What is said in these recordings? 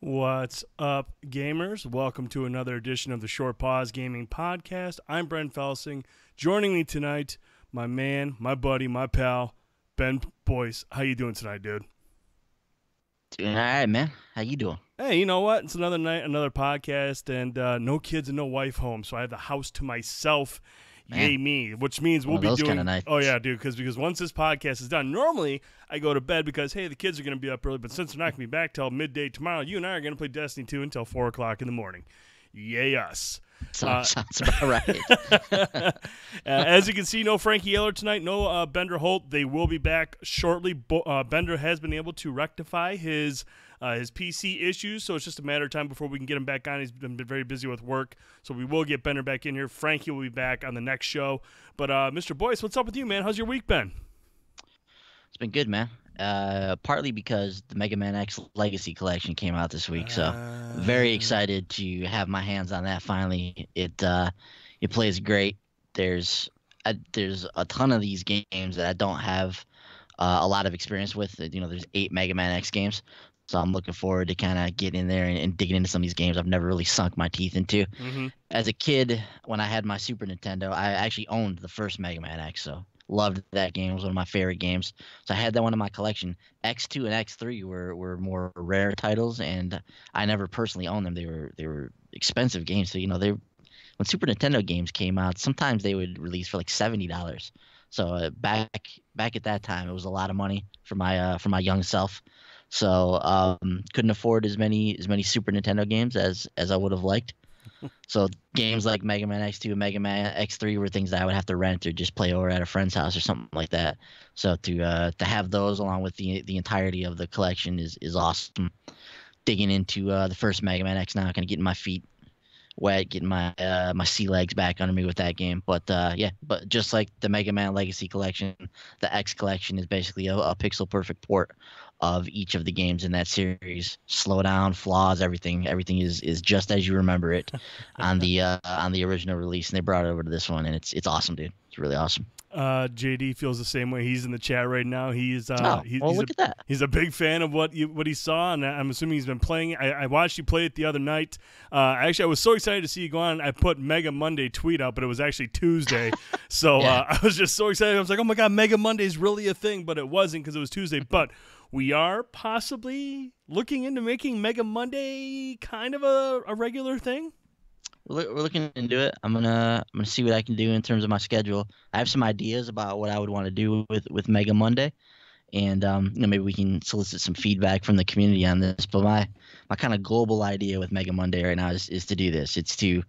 What's up, gamers? Welcome to another edition of the Short Pause Gaming Podcast. I'm Brent Felsing. Joining me tonight, my man, my buddy, my pal, Ben Boyce. How you doing tonight, dude? Doing all right, man. How you doing? Hey, you know what? It's another night, another podcast, and no kids and no wife home, so I have the house to myself. Man, Yay me, which means we'll one of be those doing. kind of nights. Oh yeah, dude, because once this podcast is done, normally I go to bed because hey, the kids are going to be up early, but since they're not going to be back till midday tomorrow, you and I are going to play Destiny 2 until 4 o'clock in the morning. Yay us. Sounds about right. As you can see, no Frankie Yeller tonight, no Bender Holt. They will be back shortly. Bender has been able to rectify his PC issues, so it's just a matter of time before we can get him back on. He's been very busy with work, so we will get Bender back in here. Frankie will be back on the next show. But Mr. Boyce, what's up with you, man? How's your week been? It's been good, man. Partly because the Megaman X Legacy Collection came out this week, so very excited to have my hands on that finally. It plays great. There's a ton of these games that I don't have a lot of experience with. You know, there's 8 Mega Man X games. So I'm looking forward to kind of getting in there and digging into some of these games I've never really sunk my teeth into. Mm-hmm. As a kid, when I had my Super Nintendo, I actually owned the first Mega Man X, so loved that game. It was one of my favorite games. So I had that one in my collection. X2 and X3 were more rare titles, and I never personally owned them. They were expensive games. So, you know, when Super Nintendo games came out, sometimes they would release for like $70. So back at that time, it was a lot of money for my young self. So couldn't afford as many Super Nintendo games as I would have liked. So games like Mega Man X2 and Mega Man X3 were things that I would have to rent or just play over at a friend's house or something like that. So to have those along with the entirety of the collection is awesome. Digging into the first Mega Man X now, kind of getting my feet wet, getting my sea legs back under me with that game. But but just like the Mega Man Legacy Collection, the X Collection is basically a pixel perfect port of each of the games in that series. Slow down, flaws, everything is just as you remember it on the original release, and they brought it over to this one, and it's awesome, dude. It's really awesome. JD feels the same way. He's in the chat right now. Look at that. He's a big fan of what he saw, and I'm assuming he's been playing it. I watched you play it the other night. Actually, I was so excited to see you go on. I put Mega Monday tweet out, but it was actually Tuesday. So Yeah. I was just so excited. I was like, oh my God, Mega Monday is really a thing, but it wasn't because it was Tuesday. But we are possibly looking into making Mega Monday kind of a regular thing. We're looking into it. I'm gonna see what I can do in terms of my schedule. I have some ideas about what I would want to do with Mega Monday, and maybe we can solicit some feedback from the community on this. But my kind of global idea with Mega Monday right now is to do this. It's to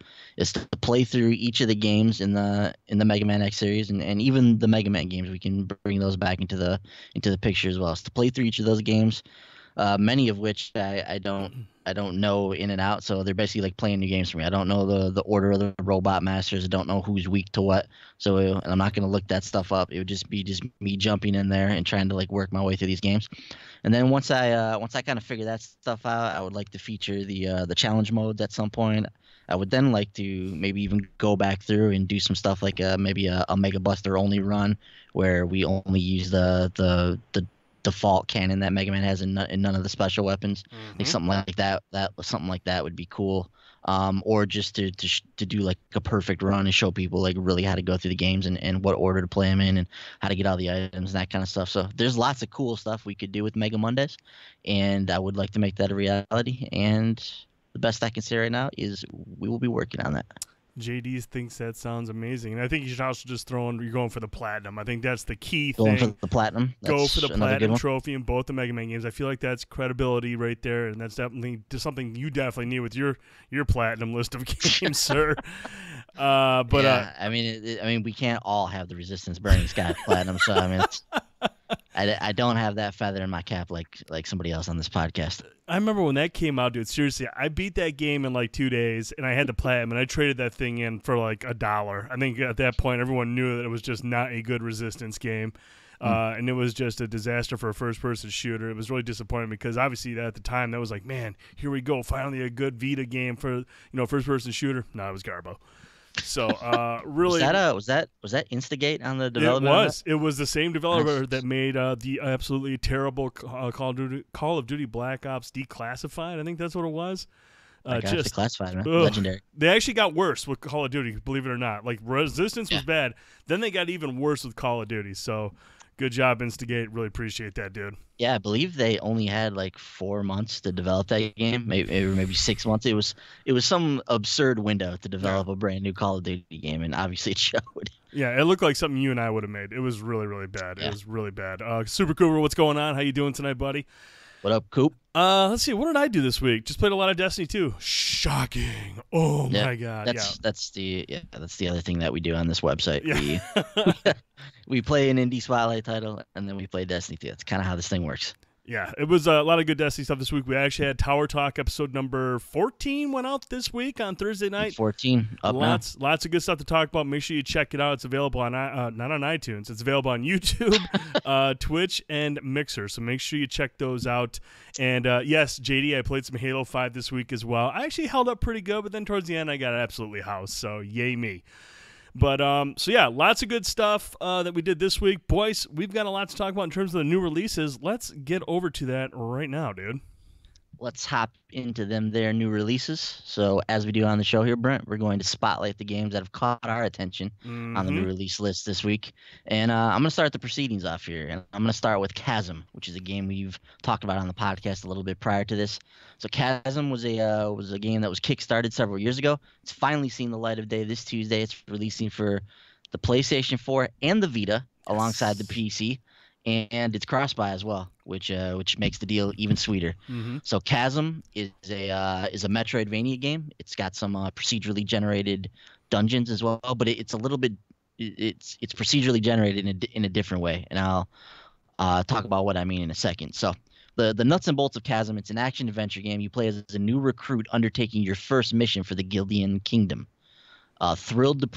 play through each of the games in the Mega Man X series, and even the Mega Man games. We can bring those back into the picture as well. It's to play through each of those games. Many of which I don't know in and out, so they're basically like playing new games for me. I don't know the order of the robot masters. I don't know who's weak to what. So and I'm not gonna look that stuff up. It would just be me jumping in there and trying to like work my way through these games. And then once I kind of figure that stuff out, I would like to feature the challenge modes at some point. I would then like to maybe even go back through and do some stuff like maybe a Mega Buster only run where we only use the default cannon that Mega Man has and none of the special weapons. Mm-hmm. Like something like that would be cool. Or just to do like a perfect run and show people like really how to go through the games and what order to play them in and how to get all the items and that kind of stuff. So there's lots of cool stuff we could do with Mega Mondays, and I would like to make that a reality. And the best I can say right now is we will be working on that. JD thinks that sounds amazing, and I think you should also just throw in. You're going for the platinum. I think that's the key thing. Going for the platinum. Go for the platinum trophy in both the Mega Man games. I feel like that's credibility right there, and that's definitely something you definitely need with your platinum list of games, sir. I mean, we can't all have the Resistance Burning Sky platinum, so I mean, I don't have that feather in my cap like somebody else on this podcast. I remember when that came out, dude. Seriously, I beat that game in like 2 days, and I had the platinum, and I traded that thing in for like $1. I think at that point, everyone knew that it was just not a good Resistance game, and it was just a disaster for a first-person shooter. It was really disappointing because obviously at the time that was like, man, here we go, finally a good Vita game for first-person shooter. No, it was Garbo. So really, Was that Instigate on the development? it was the same developer Nice. that made the absolutely terrible Call of Duty Black Ops Declassified. I think that's what it was. That got Just Declassified, man. ugh. Legendary. They actually got worse with Call of Duty, believe it or not. Like Resistance was bad, then they got even worse with Call of Duty. So good job, Instigate. Really appreciate that, dude. Yeah, I believe they only had like 4 months to develop that game, maybe 6 months. It was some absurd window to develop a brand new Call of Duty game, and obviously it showed. Yeah, it looked like something you and I would have made. It was really, really bad. Yeah. It was really bad. Super Cooper, what's going on? How you doing tonight, buddy? What up, Coop? Let's see. What did I do this week? Just played a lot of Destiny 2. Shocking. Oh my god. That's the other thing that we do on this website. Yeah. We play an indie spotlight title, and then we play Destiny 2. That's kind of how this thing works. Yeah, it was a lot of good Destiny stuff this week. We actually had Tower Talk episode number 14 went out this week on Thursday night. 14 up now. Lots of good stuff to talk about. Make sure you check it out. It's available on not on iTunes. It's available on YouTube, Twitch, and Mixer. So make sure you check those out. And yes, JD, I played some Halo 5 this week as well. I actually held up pretty good, but then towards the end I got absolutely housed. So yay me. But so yeah, lots of good stuff that we did this week. Boys, we've got a lot to talk about in terms of the new releases. Let's get over to that right now, dude. Let's hop into their new releases. So as we do on the show here, Brent, we're going to spotlight the games that have caught our attention on the new release list this week. And I'm going to start the proceedings off here. And I'm going to start with Chasm, which is a game we've talked about on the podcast a little bit prior to this. So Chasm was a game that was kickstarted several years ago. It's finally seen the light of day this Tuesday. It's releasing for the PlayStation 4 and the Vita alongside the PC. And it's cross-buy as well, which makes the deal even sweeter. So Chasm is a Metroidvania game. It's got some procedurally generated dungeons as well, but it's a little bit it's procedurally generated in a different way, and I'll talk about what I mean in a second. So the nuts and bolts of Chasm, it's an action adventure game. You play as a new recruit undertaking your first mission for the Gildian Kingdom. Thrilled to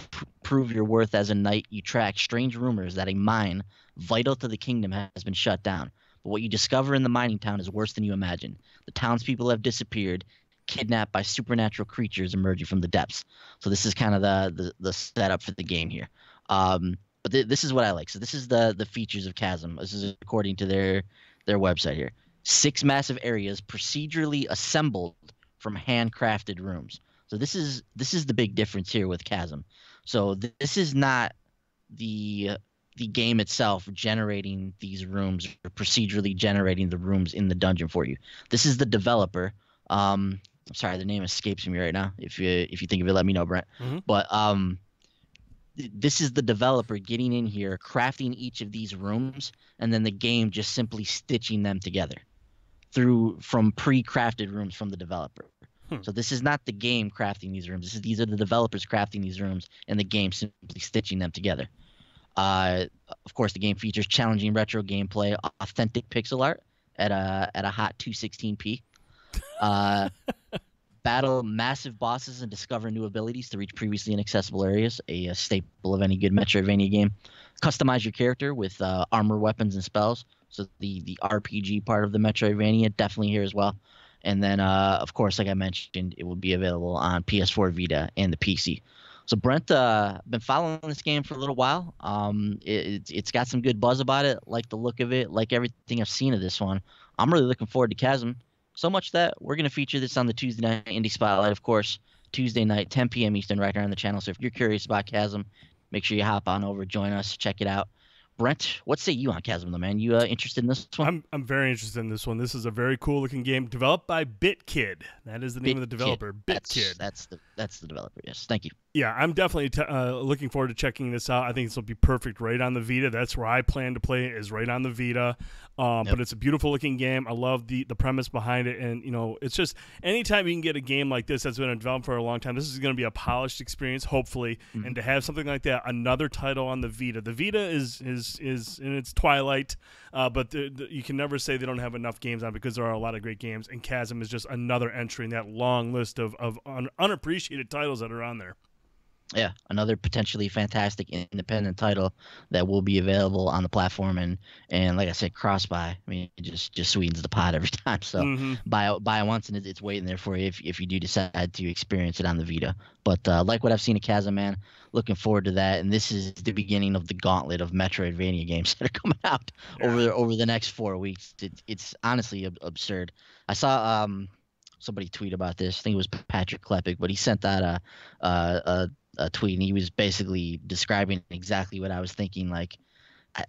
prove your worth as a knight, you track strange rumors that a mine vital to the kingdom has been shut down. But what you discover in the mining town is worse than you imagine. The townspeople have disappeared, kidnapped by supernatural creatures emerging from the depths. So this is kind of the setup for the game here. But this is what I like. So this is the features of Chasm. This is according to their website here. 6 massive areas procedurally assembled from handcrafted rooms. So this is the big difference here with Chasm. So this is not the game itself generating these rooms or procedurally generating the rooms in the dungeon for you. This is the developer. I'm sorry, the name escapes me right now. If you think of it, let me know, Brent. But this is the developer getting in here, crafting each of these rooms, and then the game just simply stitching them together from pre-crafted rooms from the developer. So this is not the game crafting these rooms. These are the developers crafting these rooms, and the game simply stitching them together. Of course, the game features challenging retro gameplay, authentic pixel art at a hot 216p. Battle massive bosses and discover new abilities to reach previously inaccessible areas, a staple of any good Metroidvania game. Customize your character with armor, weapons, and spells. So the RPG part of the Metroidvania definitely here as well. And then, of course, like I mentioned, it will be available on PS4, Vita, and the PC. So Brent, been following this game for a little while. It's got some good buzz about it. Like the look of it, like everything I've seen of this one. I'm really looking forward to Chasm. So much that we're going to feature this on the Tuesday Night Indie Spotlight, of course. Tuesday night, 10 p.m. Eastern, right here on the channel. So if you're curious about Chasm, make sure you hop on over, join us, check it out. Brent, what say you on Chasm, though, man? You interested in this one? I'm very interested in this one. This is a very cool looking game developed by BitKid. That is the name of the developer. BitKid. That's the developer. Yes, thank you. Yeah, I'm definitely looking forward to checking this out. I think this will be perfect right on the Vita. That's where I plan to play it, is right on the Vita. But it's a beautiful looking game. I love the premise behind it, and it's just anytime you can get a game like this that's been developed for a long time, this is going to be a polished experience, hopefully. And to have something like that, another title on the Vita. The Vita is in its twilight, but you can never say they don't have enough games on, because there are a lot of great games, and Chasm is just another entry in that long list of unappreciated titles that are on there. Yeah, another potentially fantastic independent title that will be available on the platform, and like I said, cross buy. I mean, it just sweetens the pot every time. So Mm-hmm. buy it once, and it's waiting there for you if you do decide to experience it on the Vita. But like what I've seen of Chasm, man, looking forward to that. And this is the beginning of the gauntlet of Metroidvania games that are coming out Yeah. over the next 4 weeks. It's honestly absurd. I saw somebody tweet about this. I think it was Patrick Klepek, but he sent out a tweet, and he was basically describing exactly what I was thinking. Like,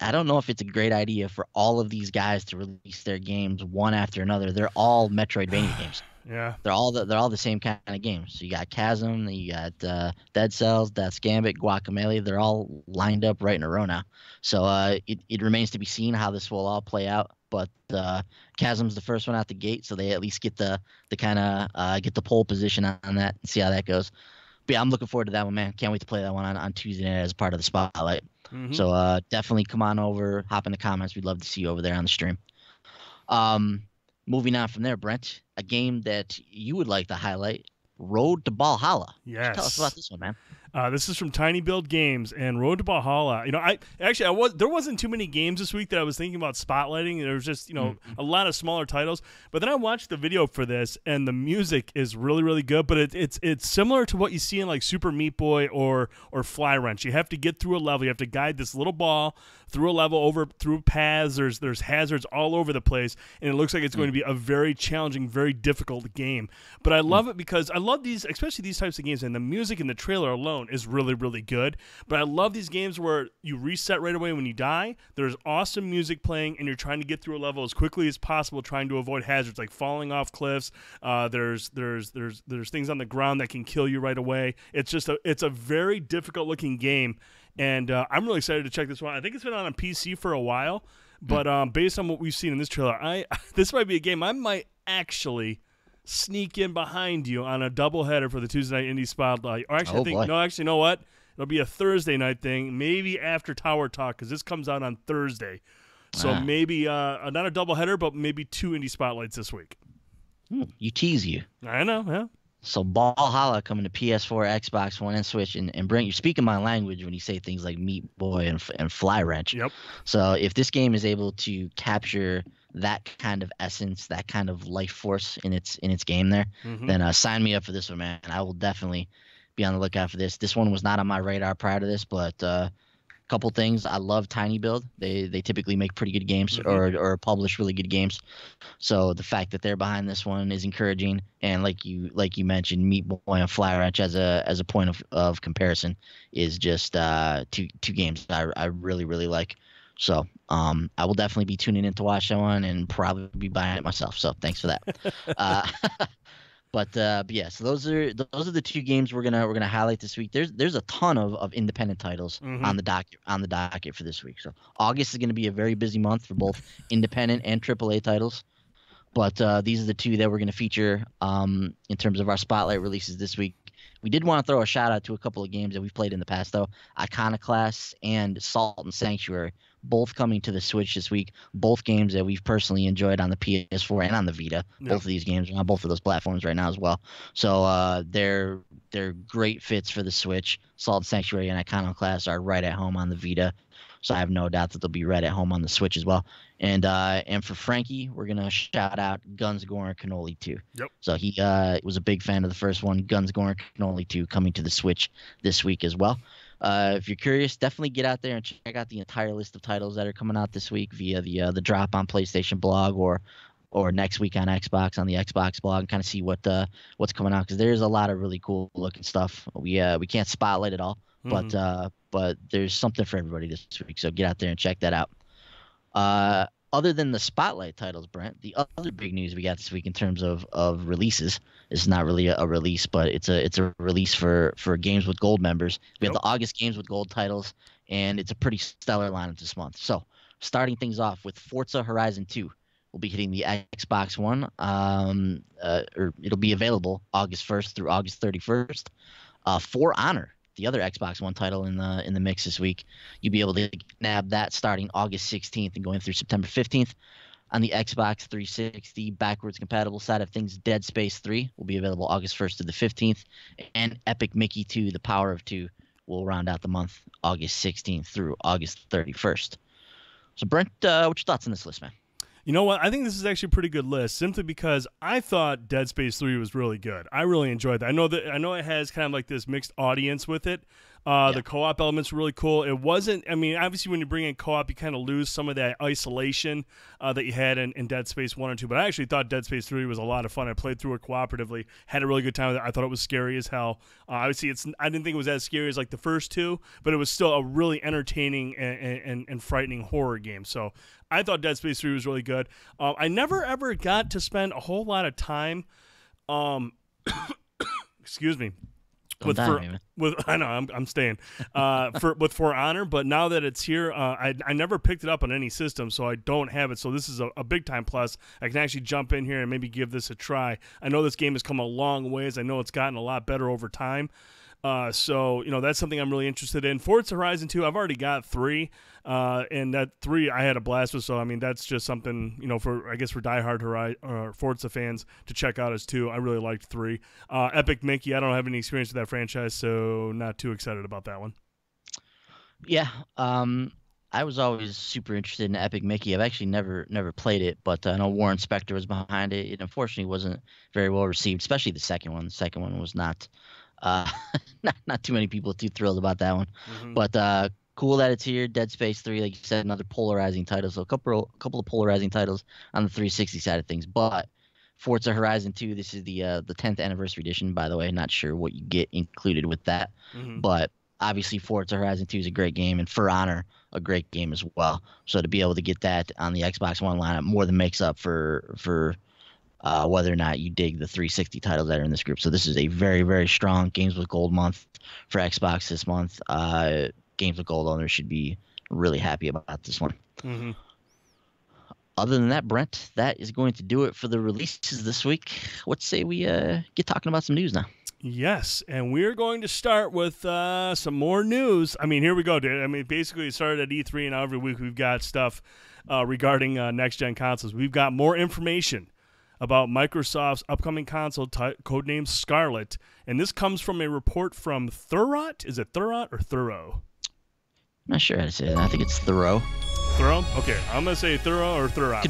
I don't know if it's a great idea for all of these guys to release their games one after another. They're all Metroidvania games. Yeah. They're all the same kind of games. So you got Chasm, you got Dead Cells, Death's Gambit, Guacamelee. They're all lined up right in a row now. So it remains to be seen how this will all play out. But Chasm's the first one out the gate, so they at least get the kind of get the pole position on that and see how that goes. But yeah, I'm looking forward to that one, man. Can't wait to play that one on Tuesday night as part of the spotlight. Mm-hmm. So definitely come on over, hop in the comments. We'd love to see you over there on the stream. Moving on from there, Brent, a game that you would like to highlight, Road to Valhalla. Yes. Tell us about this one, man. This is from Tiny Build Games and Road to Valhalla. You know, there wasn't too many games this week that I was thinking about spotlighting. There was just, a lot of smaller titles. But then I watched the video for this, and the music is really, really good. But it's similar to what you see in like Super Meat Boy or Fly Wrench. You have to get through a level. You have to guide this little ball through a level through paths. There's hazards all over the place, and it looks like it's going to be a very challenging, very difficult game. But I love it because I love these, especially these types of games, and the music in the trailer alone is really, really good. But I love these games where you reset right away when you die. There's awesome music playing, and you're trying to get through a level as quickly as possible, trying to avoid hazards like falling off cliffs. There's things on the ground that can kill you right away. It's a very difficult looking game, and I'm really excited to check this one. I think it's been on PC for a while, but based on what we've seen in this trailer, this might be a game I might actually sneak in behind you on a doubleheader for the Tuesday night indie spotlight. Or actually, you know what? It'll be a Thursday night thing, maybe after Tower Talk, because this comes out on Thursday. So maybe not a doubleheader, but maybe 2 indie spotlights this week. You tease you. I know, yeah. So Valhalla coming to PS4, Xbox One, and Switch, and Brent, you're speaking my language when you say things like Meat Boy and Fly Wrench. Yep. So if this game is able to capture that kind of essence, that kind of life force in its game there, then sign me up for this one, man. I will definitely be on the lookout for this. This one was not on my radar prior to this, but couple things. I love Tiny Build. They typically make pretty good games or publish really good games. So the fact that they're behind this one is encouraging. And like you mentioned, Meat Boy and Fly Wrench as a point of comparison is just two games I really, really like. So I will definitely be tuning in to watch that one and probably be buying it myself. So thanks for that. But yeah, so those are the 2 games we're gonna highlight this week. There's a ton of independent titles on the docket for this week. So August is gonna be a very busy month for both independent and AAA titles. But these are the 2 that we're gonna feature in terms of our spotlight releases this week. We did want to throw a shout out to a couple of games that we've played in the past, though. Iconoclast and Salt and Sanctuary, both coming to the Switch this week. Both games that we've personally enjoyed on the PS4 and on the Vita. Yep. Both of these games are on both of those platforms right now as well. So they're great fits for the Switch. Salt and Sanctuary and Iconoclast are right at home on the Vita. So I have no doubt that they'll be right at home on the Switch as well. And for Frankie, we're gonna shout out Guns, Gore, and Cannoli 2. Yep. So he was a big fan of the first one, Guns, Gore, and Cannoli 2, coming to the Switch this week as well. If you're curious, definitely get out there and check out the entire list of titles that are coming out this week via the drop on PlayStation blog or next week on Xbox on the Xbox blog, and kind of see what's coming out, because there's a lot of really cool looking stuff. We can't spotlight it all. But there's something for everybody this week, so get out there and check that out. Other than the spotlight titles, Brent, the other big news we got this week in terms of releases is not really a release, but it's a release for Games with Gold members. We have the August Games with Gold titles, and it's a pretty stellar lineup this month. So starting things off with Forza Horizon 2. Will be hitting the Xbox One, or it'll be available August 1st through August 31st. For Honor, the other Xbox One title in the mix this week, you'll be able to nab that starting August 16th and going through September 15th. On the Xbox 360 backwards compatible side of things, Dead Space 3 will be available August 1st to the 15th, and Epic Mickey 2: The Power of Two will round out the month August 16th through August 31st. So, Brent, what's your thoughts on this list, man? You know what? I think this is actually a pretty good list, simply because I thought Dead Space 3 was really good. I really enjoyed that. I know it has kind of like this mixed audience with it. The co-op elements were really cool. It wasn't, I mean, obviously when you bring in co-op, you kind of lose some of that isolation that you had in Dead Space 1 and 2. But I actually thought Dead Space 3 was a lot of fun. I played through it cooperatively, had a really good time with it. I thought it was scary as hell. Obviously, I didn't think it was as scary as like the first two, but it was still a really entertaining and frightening horror game. So I thought Dead Space 3 was really good. I never ever got to spend a whole lot of time, excuse me, with I know I'm staying with For Honor, but now that it's here, I never picked it up on any system, so I don't have it. So this is a big time plus. I can actually jump in here and maybe give this a try. I know this game has come a long ways. I know it's gotten a lot better over time. So, you know, that's something I'm really interested in. Forza Horizon 2, I've already got 3, and that 3 I had a blast with, so, I mean, that's just something, you know, for diehard Forza fans to check out as 2. I really liked 3. Epic Mickey, I don't have any experience with that franchise, so not too excited about that one. Yeah, I was always super interested in Epic Mickey. I've actually never played it, but I know Warren Spector was behind it. It unfortunately wasn't very well received, especially the second one. The second one was not not too many people too thrilled about that one. Mm-hmm. But cool that it's here. Dead Space 3, like you said, another polarizing title. So a couple of polarizing titles on the 360 side of things. But Forza Horizon 2, this is the 10th anniversary edition, by the way. Not sure what you get included with that. Mm-hmm. But obviously Forza Horizon 2 is a great game, and For Honor, a great game as well. So to be able to get that on the Xbox One lineup more than makes up for whether or not you dig the 360 titles that are in this group. So this is a very, very strong Games with Gold month for Xbox this month. Games with Gold owners should be really happy about this one. Mm-hmm. Other than that, Brent, that is going to do it for the releases this week. What say we get talking about some news now? Yes, and we're going to start with some more news. I mean, here we go, dude. I mean, basically it started at E3, and now every week we've got stuff regarding next-gen consoles. We've got more information about Microsoft's upcoming console codenamed Scarlett, and this comes from a report from Thurrott. Is it Thurrott or Thurrow? I'm not sure how to say that. I think it's Thurrow. Thurrow? Okay, I'm gonna say Thurrow or Thurrott.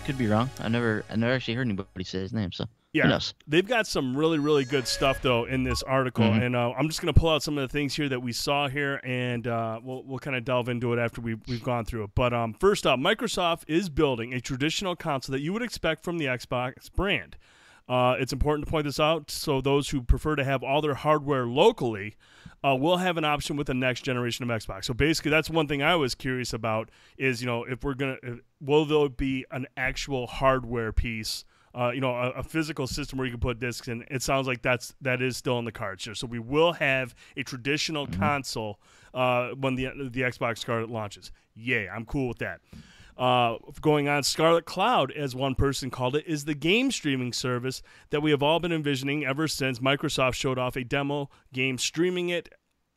Could be wrong. I never actually heard anybody say his name, so. Yeah, who knows? They've got some really, really good stuff, though, in this article. Mm-hmm. And I'm just going to pull out some of the things here that we saw here, and we'll kind of delve into it after we've gone through it. But first up, Microsoft is building a traditional console that you would expect from the Xbox brand. It's important to point this out, so those who prefer to have all their hardware locally will have an option with the next generation of Xbox. So basically, that's one thing I was curious about is, you know, if will there be an actual hardware piece, a physical system where you can put discs in. It sounds like that is still in the cards here. So we will have a traditional console when the Xbox Scarlett launches. Yay, I'm cool with that. Going on, Scarlett Cloud, as one person called it, is the game streaming service that we have all been envisioning ever since Microsoft showed off a demo game streaming at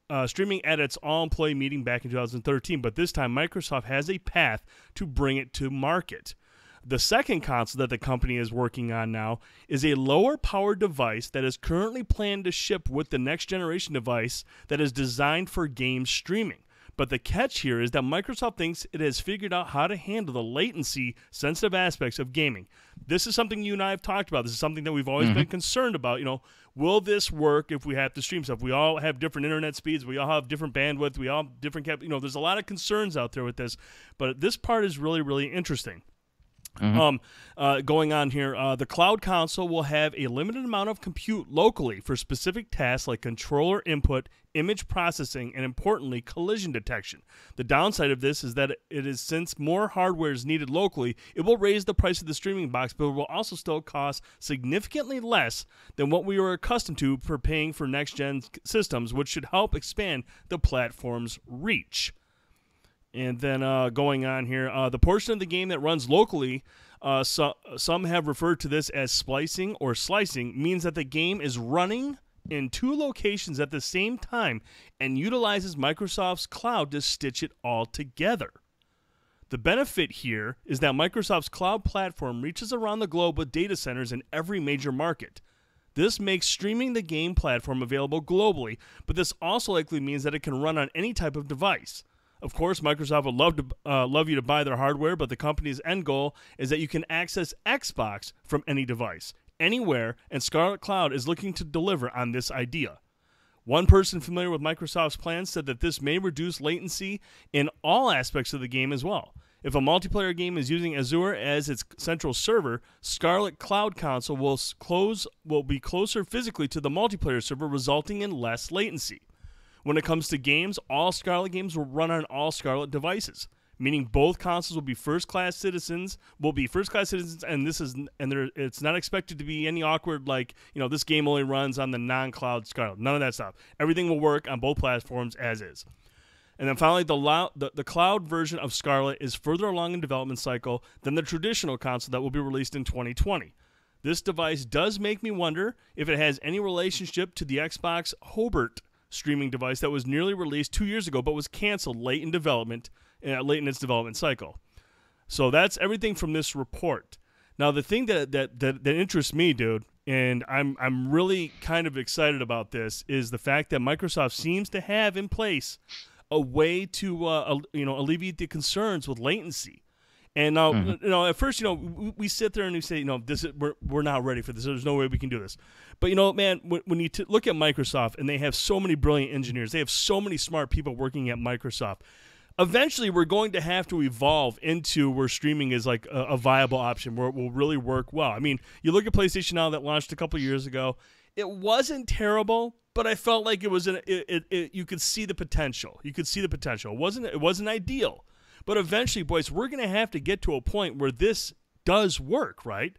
its all-employee meeting back in 2013. But this time, Microsoft has a path to bring it to market. The second console that the company is working on now is a lower-powered device that is currently planned to ship with the next-generation device that is designed for game streaming. But the catch here is that Microsoft thinks it has figured out how to handle the latency-sensitive aspects of gaming. This is something you and I have talked about. This is something that we've always been concerned about. You know, will this work if we have to stream stuff? We all have different internet speeds. We all have different bandwidth. We all have different there's a lot of concerns out there with this. But this part is really, really interesting. Going on here, the cloud console will have a limited amount of compute locally for specific tasks like controller input, image processing, and importantly, collision detection. The downside of this is that since more hardware is needed locally, it will raise the price of the streaming box, but it will also still cost significantly less than what we were accustomed to for paying for next-gen systems, which should help expand the platform's reach. And then going on here, the portion of the game that runs locally, some have referred to this as splicing or slicing, means that the game is running in two locations at the same time and utilizes Microsoft's cloud to stitch it all together. The benefit here is that Microsoft's cloud platform reaches around the globe with data centers in every major market. This makes streaming the game platform available globally, but this also likely means that it can run on any type of device. Of course, Microsoft would love you to buy their hardware, but the company's end goal is that you can access Xbox from any device, anywhere, and Scarlett Cloud is looking to deliver on this idea. One person familiar with Microsoft's plans said that this may reduce latency in all aspects of the game as well. If a multiplayer game is using Azure as its central server, Scarlett Cloud Console will be closer physically to the multiplayer server, resulting in less latency. When it comes to games, all Scarlett games will run on all Scarlett devices, meaning both consoles will be first-class citizens. And it's not expected to be any awkward like, this game only runs on the non-cloud Scarlett. None of that stuff. Everything will work on both platforms as is. And then finally, the cloud version of Scarlett is further along in development cycle than the traditional console that will be released in 2020. This device does make me wonder if it has any relationship to the Xbox Hobart streaming device that was nearly released 2 years ago but was canceled late in its development cycle. So that's everything from this report. Now, the thing that interests me, dude, and I'm really kind of excited about this, is the fact that Microsoft seems to have in place a way to alleviate the concerns with latency. And now, at first, we sit there and we say, we're not ready for this. There's no way we can do this. But man, when you look at Microsoft, and they have so many brilliant engineers, they have so many smart people working at Microsoft. Eventually, we're going to have to evolve into where streaming is like a viable option, where it will really work well. I mean, you look at PlayStation Now that launched a couple years ago. It wasn't terrible, but I felt like it was you could see the potential. You could see the potential. It wasn't ideal, but eventually, boys, we're going to have to get to a point where this does work, right?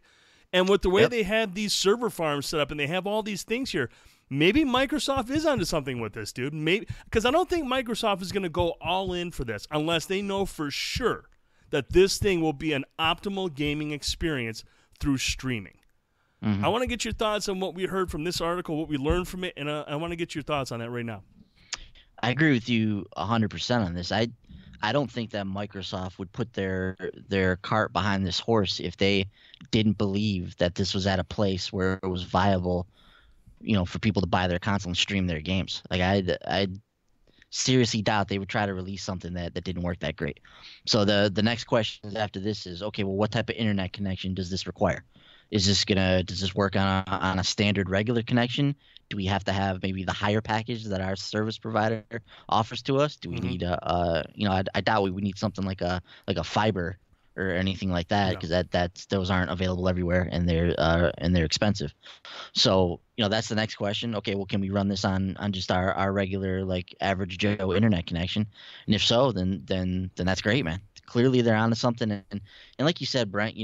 And with the way they have these server farms set up, and they have all these things here, maybe Microsoft is onto something with this, dude. Maybe, because I don't think Microsoft is going to go all in for this unless they know for sure that this thing will be an optimal gaming experience through streaming. I want to get your thoughts on what we heard from this article, what we learned from it, and I want to get your thoughts on that right now. I agree with you 100% on this. I don't think that Microsoft would put their cart behind this horse if they didn't believe that this was at a place where it was viable, for people to buy their console and stream their games. Like I seriously doubt they would try to release something that didn't work that great. So the next question after this is, okay, well, what type of internet connection does this require? Does this work on a standard regular connection? Do we have to have maybe the higher package that our service provider offers to us? Do we need I doubt we would need something like a fiber or anything like that, because those aren't available everywhere, and they're expensive. So that's the next question. Okay, well, can we run this on just our regular like average Joe internet connection? And if so, then that's great, man. Clearly they're onto something, and like you said, Brent,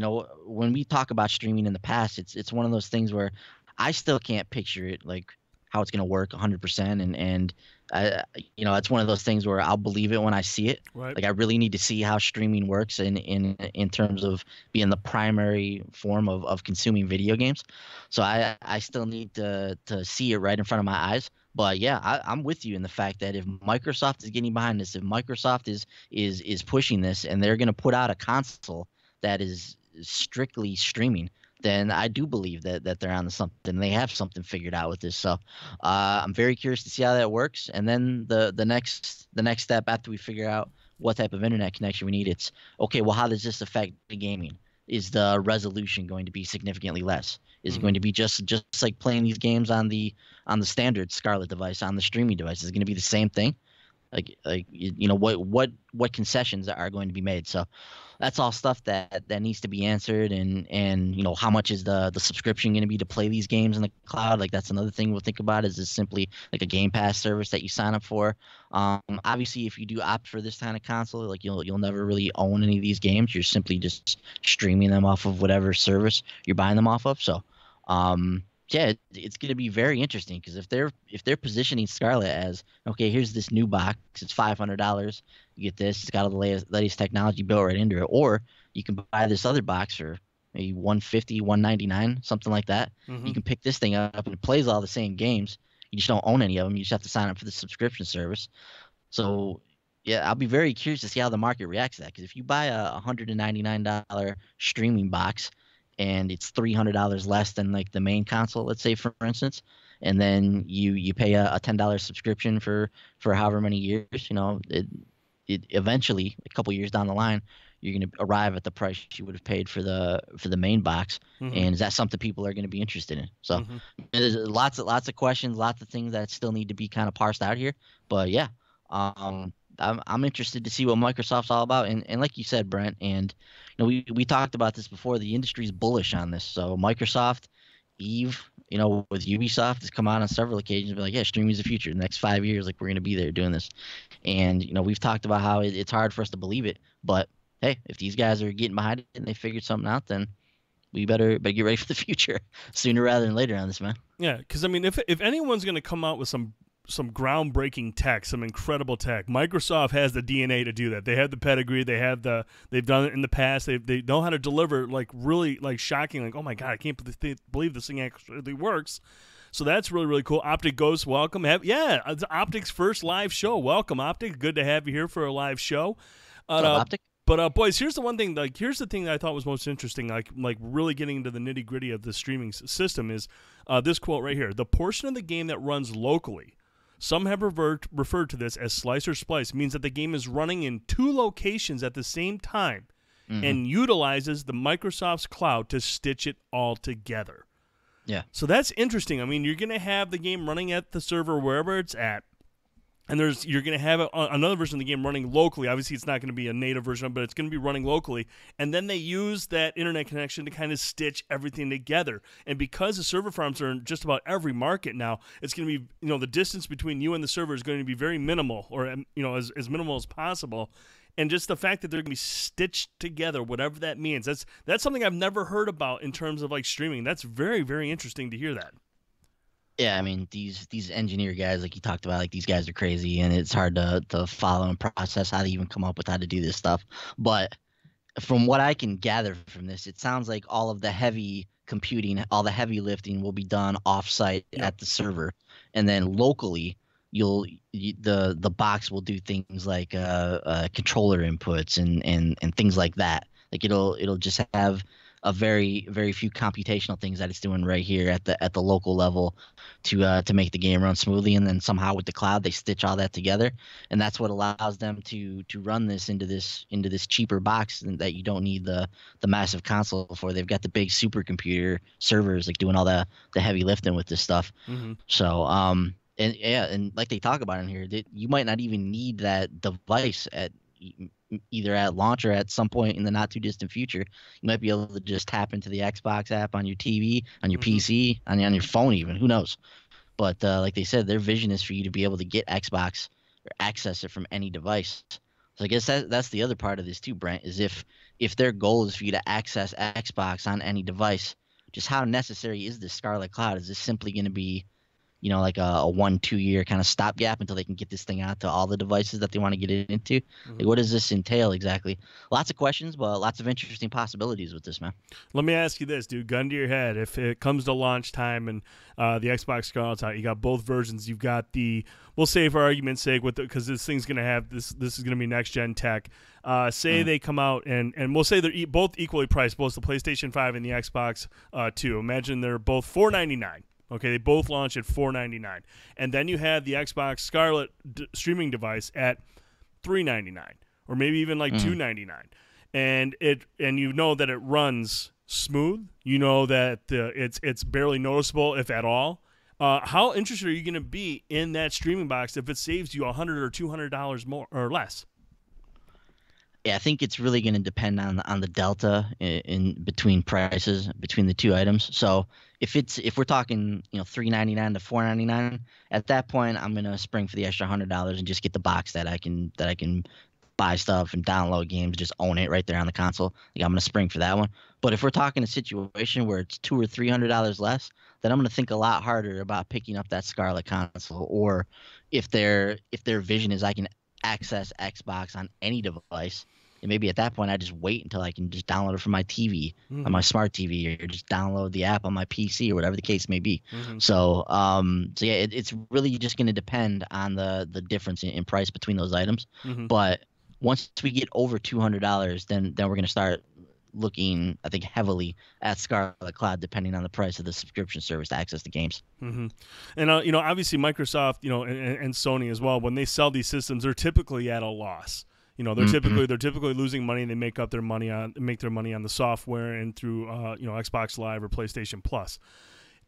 when we talk about streaming in the past, it's one of those things where I still can't picture it like how it's going to work 100%, and it's one of those things where I'll believe it when I see it. Right. Like I really need to see how streaming works in terms of being the primary form of consuming video games. So I still need to see it right in front of my eyes. But yeah, I'm with you in the fact that if Microsoft is getting behind this, if Microsoft is pushing this, and they're going to put out a console that is strictly streaming, then I do believe that they're on to something. They have something figured out with this. So I'm very curious to see how that works. And then the next step after we figure out what type of internet connection we need, it's okay, well, how does this affect the gaming? Is the resolution going to be significantly less? Is it going to be just like playing these games on the standard Scarlett device, on the streaming device? Is it going to be the same thing? What concessions are going to be made? So that's all stuff that needs to be answered, and how much is the subscription going to be to play these games in the cloud? Like that's another thing we'll think about. Is this simply like a Game Pass service that you sign up for? Obviously, if you do opt for this kind of console, like you'll never really own any of these games. You're simply just streaming them off of whatever service you're buying them off of. So yeah, it's going to be very interesting, because if they're positioning Scarlett as, okay, here's this new box, it's $500, you get this, it's got all the latest technology built right into it, or you can buy this other box for maybe $150, $199, something like that. You can pick this thing up and it plays all the same games. You just don't own any of them. You just have to sign up for the subscription service. So Yeah, I'll be very curious to see how the market reacts to that. Because if you buy a $199 streaming box and it's $300 less than like the main console, let's say for instance, and then you pay a $10 subscription for however many years, it eventually a couple years down the line, you're going to arrive at the price you would have paid for the main box. Mm-hmm. And is that something people are going to be interested in? So Mm-hmm. there's lots of questions, lots of things that still need to be kind of parsed out here. But yeah, I'm interested to see what Microsoft's all about. And like you said, Brent, and we talked about this before. The industry's bullish on this. So Microsoft, Eve, with Ubisoft has come out on several occasions and be like, yeah, streaming is the future. The next 5 years, like we're gonna be there doing this. And we've talked about how it's hard for us to believe it, but hey, if these guys are getting behind it and they figured something out, then we better get ready for the future sooner rather than later on this, man. Yeah, because I mean, if anyone's going to come out with some groundbreaking tech, some incredible tech, Microsoft has the DNA to do that. They have the pedigree. They've done it in the past. They know how to deliver like really like shocking. Like, oh my god, I can't believe this thing actually works. So that's really, really cool. Optic Ghost, welcome. It's Optic's first live show. Welcome, Optic. Good to have you here for a live show. What's up, Optic? But boys, here's the one thing. Like, here's the thing that I thought was most interesting. Like really getting into the nitty gritty of the streaming system is this quote right here: "The portion of the game that runs locally, some have referred to this as slice or splice, means that the game is running in two locations at the same time, and utilizes the Microsoft's cloud to stitch it all together." Yeah. So that's interesting. I mean, you're going to have the game running at the server wherever it's at. And you're going to have another version of the game running locally. Obviously, it's not going to be a native version, but it's going to be running locally. And then they use that internet connection to kind of stitch everything together. And because the server farms are in just about every market now, it's going to be, the distance between you and the server is going to be very minimal, or as minimal as possible. And just the fact that they're going to be stitched together, whatever that means, that's something I've never heard about in terms of like streaming. That's very, very interesting to hear that. Yeah, I mean these engineer guys, like you talked about, like these guys are crazy, and it's hard to follow and process how they even come up with how to do this stuff. But from what I can gather from this, it sounds like all of the heavy computing, all the heavy lifting will be done off-site at the server, and then locally the box will do things like controller inputs and things like that. Like it'll just have a very, very few computational things that it's doing right here at the local level to make the game run smoothly, and then somehow with the cloud they stitch all that together, and that's what allows them to run this into this cheaper box that you don't need the massive console for. They've got the big supercomputer servers like doing all the heavy lifting with this stuff. So and like they talk about in here, that you might not even need that device at either at launch or at some point in the not too distant future. You might be able to just tap into the Xbox app on your TV, on your PC, on your phone even. Who knows? But like they said, their vision is for you to be able to get Xbox or access it from any device. So I guess that's the other part of this too, Brent, is if their goal is for you to access Xbox on any device, just how necessary is this Scarlett Cloud? Is this simply going to be like a 1-2 year kind of stopgap until they can get this thing out to all the devices that they want to get it into? Like, what does this entail exactly? Lots of questions, but lots of interesting possibilities with this, man. Let me ask you this, dude. Gun to your head. If it comes to launch time and the Xbox Scarlett's out, you got both versions. You've got we'll say for argument's sake, because this thing's going to have this is going to be next gen tech. Say they come out and we'll say they're both equally priced, both the PlayStation 5 and the Xbox 2. Imagine they're both $499. Okay, they both launch at $499, and then you have the Xbox Scarlett streaming device at $399, or maybe even like $299, and you know that it runs smooth. You know that it's barely noticeable, if at all. How interested are you going to be in that streaming box if it saves you $100 or $200 more or less? Yeah, I think it's really going to depend on the delta in between prices between the two items. So if we're talking $399 to $499, at that point I'm going to spring for the extra $100 and just get the box that I can buy stuff and download games, just own it right there on the console. Like, I'm going to spring for that one. But if we're talking a situation where it's $200 or $300 less, then I'm going to think a lot harder about picking up that Scarlett console. Or if their vision is I can access Xbox on any device, And maybe at that point, I just wait until I can just download it from my TV, on Mm-hmm. my smart TV, or just download the app on my PC or whatever the case may be. Mm-hmm. So yeah, it's really just going to depend on the difference in price between those items. Mm-hmm. But once we get over $200, then we're going to start looking, I think, heavily at Scarlett Cloud, depending on the price of the subscription service to access the games. Mm-hmm. And you know, obviously Microsoft, you know, and Sony as well, when they sell these systems, they're typically at a loss. You know, they're typically losing money, and they make their money on the software and through you know, Xbox Live or PlayStation Plus.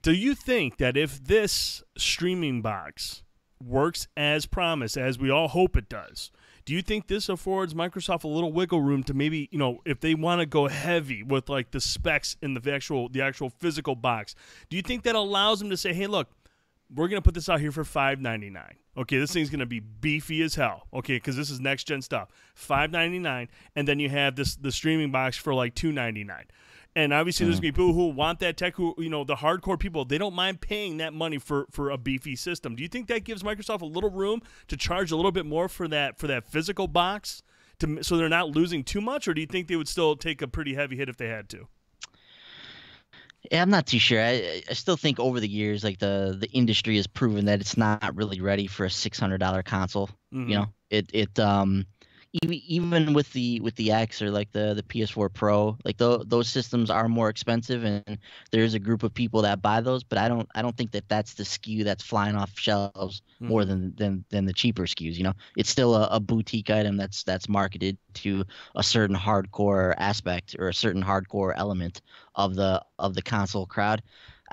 Do you think that if this streaming box works as promised, as we all hope it does, do you think this affords Microsoft a little wiggle room to maybe, you know, if they want to go heavy with like the specs in the actual physical box, do you think that allows them to say, hey, look, we're going to put this out here for $5.99. Okay, this thing's going to be beefy as hell. Okay, because this is next gen stuff. $5.99, and then you have the streaming box for like $2.99. And obviously, there's going to be people who want that tech, who, you know, the hardcore people, they don't mind paying that money for a beefy system. Do you think that gives Microsoft a little room to charge a little bit more for that physical box, so they're not losing too much, or do you think they would still take a pretty heavy hit if they had to? Yeah, I'm not too sure. I still think over the years, like the industry has proven that it's not really ready for a $600 console. Mm-hmm. You know, even with the X or like the PS4 Pro, like those systems are more expensive, and there's a group of people that buy those. But I don't think that that's the SKU that's flying off shelves more than the cheaper SKUs. You know, it's still a boutique item that's marketed to a certain hardcore aspect or a certain hardcore element of the console crowd.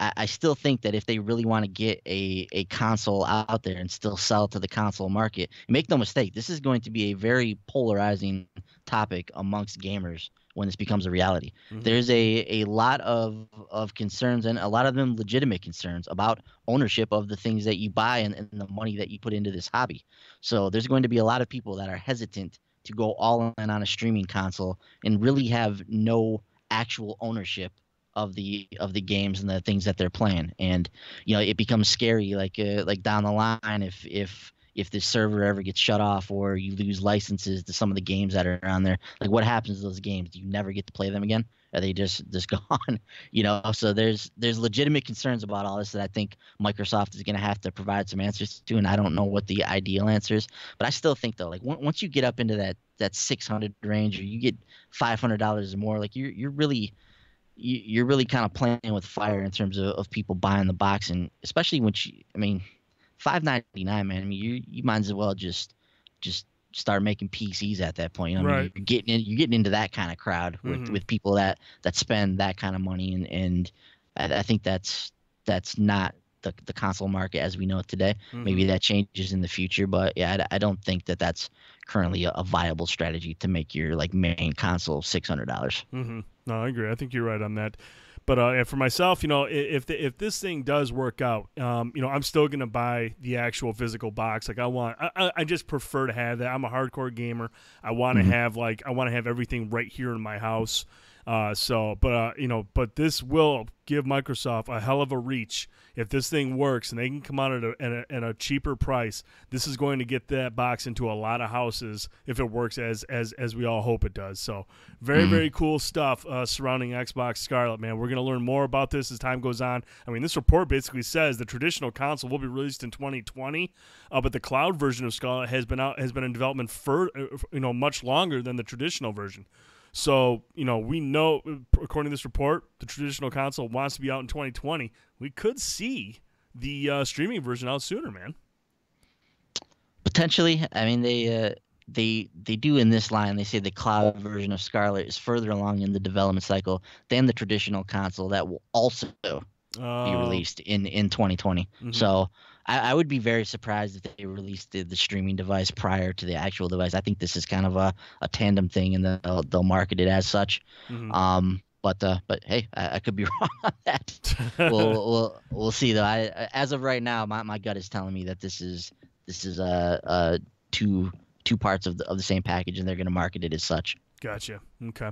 I still think that if they really want to get a console out there and still sell to the console market, make no mistake, this is going to be a very polarizing topic amongst gamers when this becomes a reality. Mm-hmm. There's a lot of concerns, and a lot of them legitimate concerns, about ownership of the things that you buy and the money that you put into this hobby. So there's going to be a lot of people that are hesitant to go all in on a streaming console and really have no actual ownership of the games and the things that they're playing. And you know, it becomes scary, like down the line, if this server ever gets shut off or you lose licenses to some of the games that are on there, like what happens to those games? Do you never get to play them again? Are they just gone? You know, so there's legitimate concerns about all this that I think Microsoft is going to have to provide some answers to, and I don't know what the ideal answers, but I still think though, like once you get up into that 600 range, or you get $500 or more, like you're really kind of playing with fire in terms of people buying the box. And especially when $5.99, man, I mean, you might as well just start making PCs at that point. You know, right. I mean, you're getting into that kind of crowd with people that spend that kind of money, and I think that's not the console market as we know it today. Maybe that changes in the future, but yeah, I don't think that that's currently a viable strategy to make your like main console $600. No, I agree. I think you're right on that. But for myself, you know, if this thing does work out, you know, I'm still gonna buy the actual physical box. Like I just prefer to have that. I'm a hardcore gamer. I want to have everything right here in my house. You know, but this will give Microsoft a hell of a reach. If this thing works and they can come out at a cheaper price, this is going to get that box into a lot of houses if it works as we all hope it does. So very cool stuff surrounding Xbox Scarlett, man. We're going to learn more about this as time goes on. I mean, this report basically says the traditional console will be released in 2020, but the cloud version of Scarlett has been in development for much longer than the traditional version. So, you know, we know, according to this report, the traditional console wants to be out in 2020. We could see the streaming version out sooner, man. Potentially. I mean, they do in this line. They say the cloud version of Scarlett is further along in the development cycle than the traditional console that will also be released in 2020. So I would be very surprised if they released the streaming device prior to the actual device. I think this is kind of a tandem thing, and they'll market it as such. But hey, I could be wrong on that. We'll see though. As of right now, my gut is telling me that this is two parts of the same package, and they're going to market it as such. Gotcha. Okay.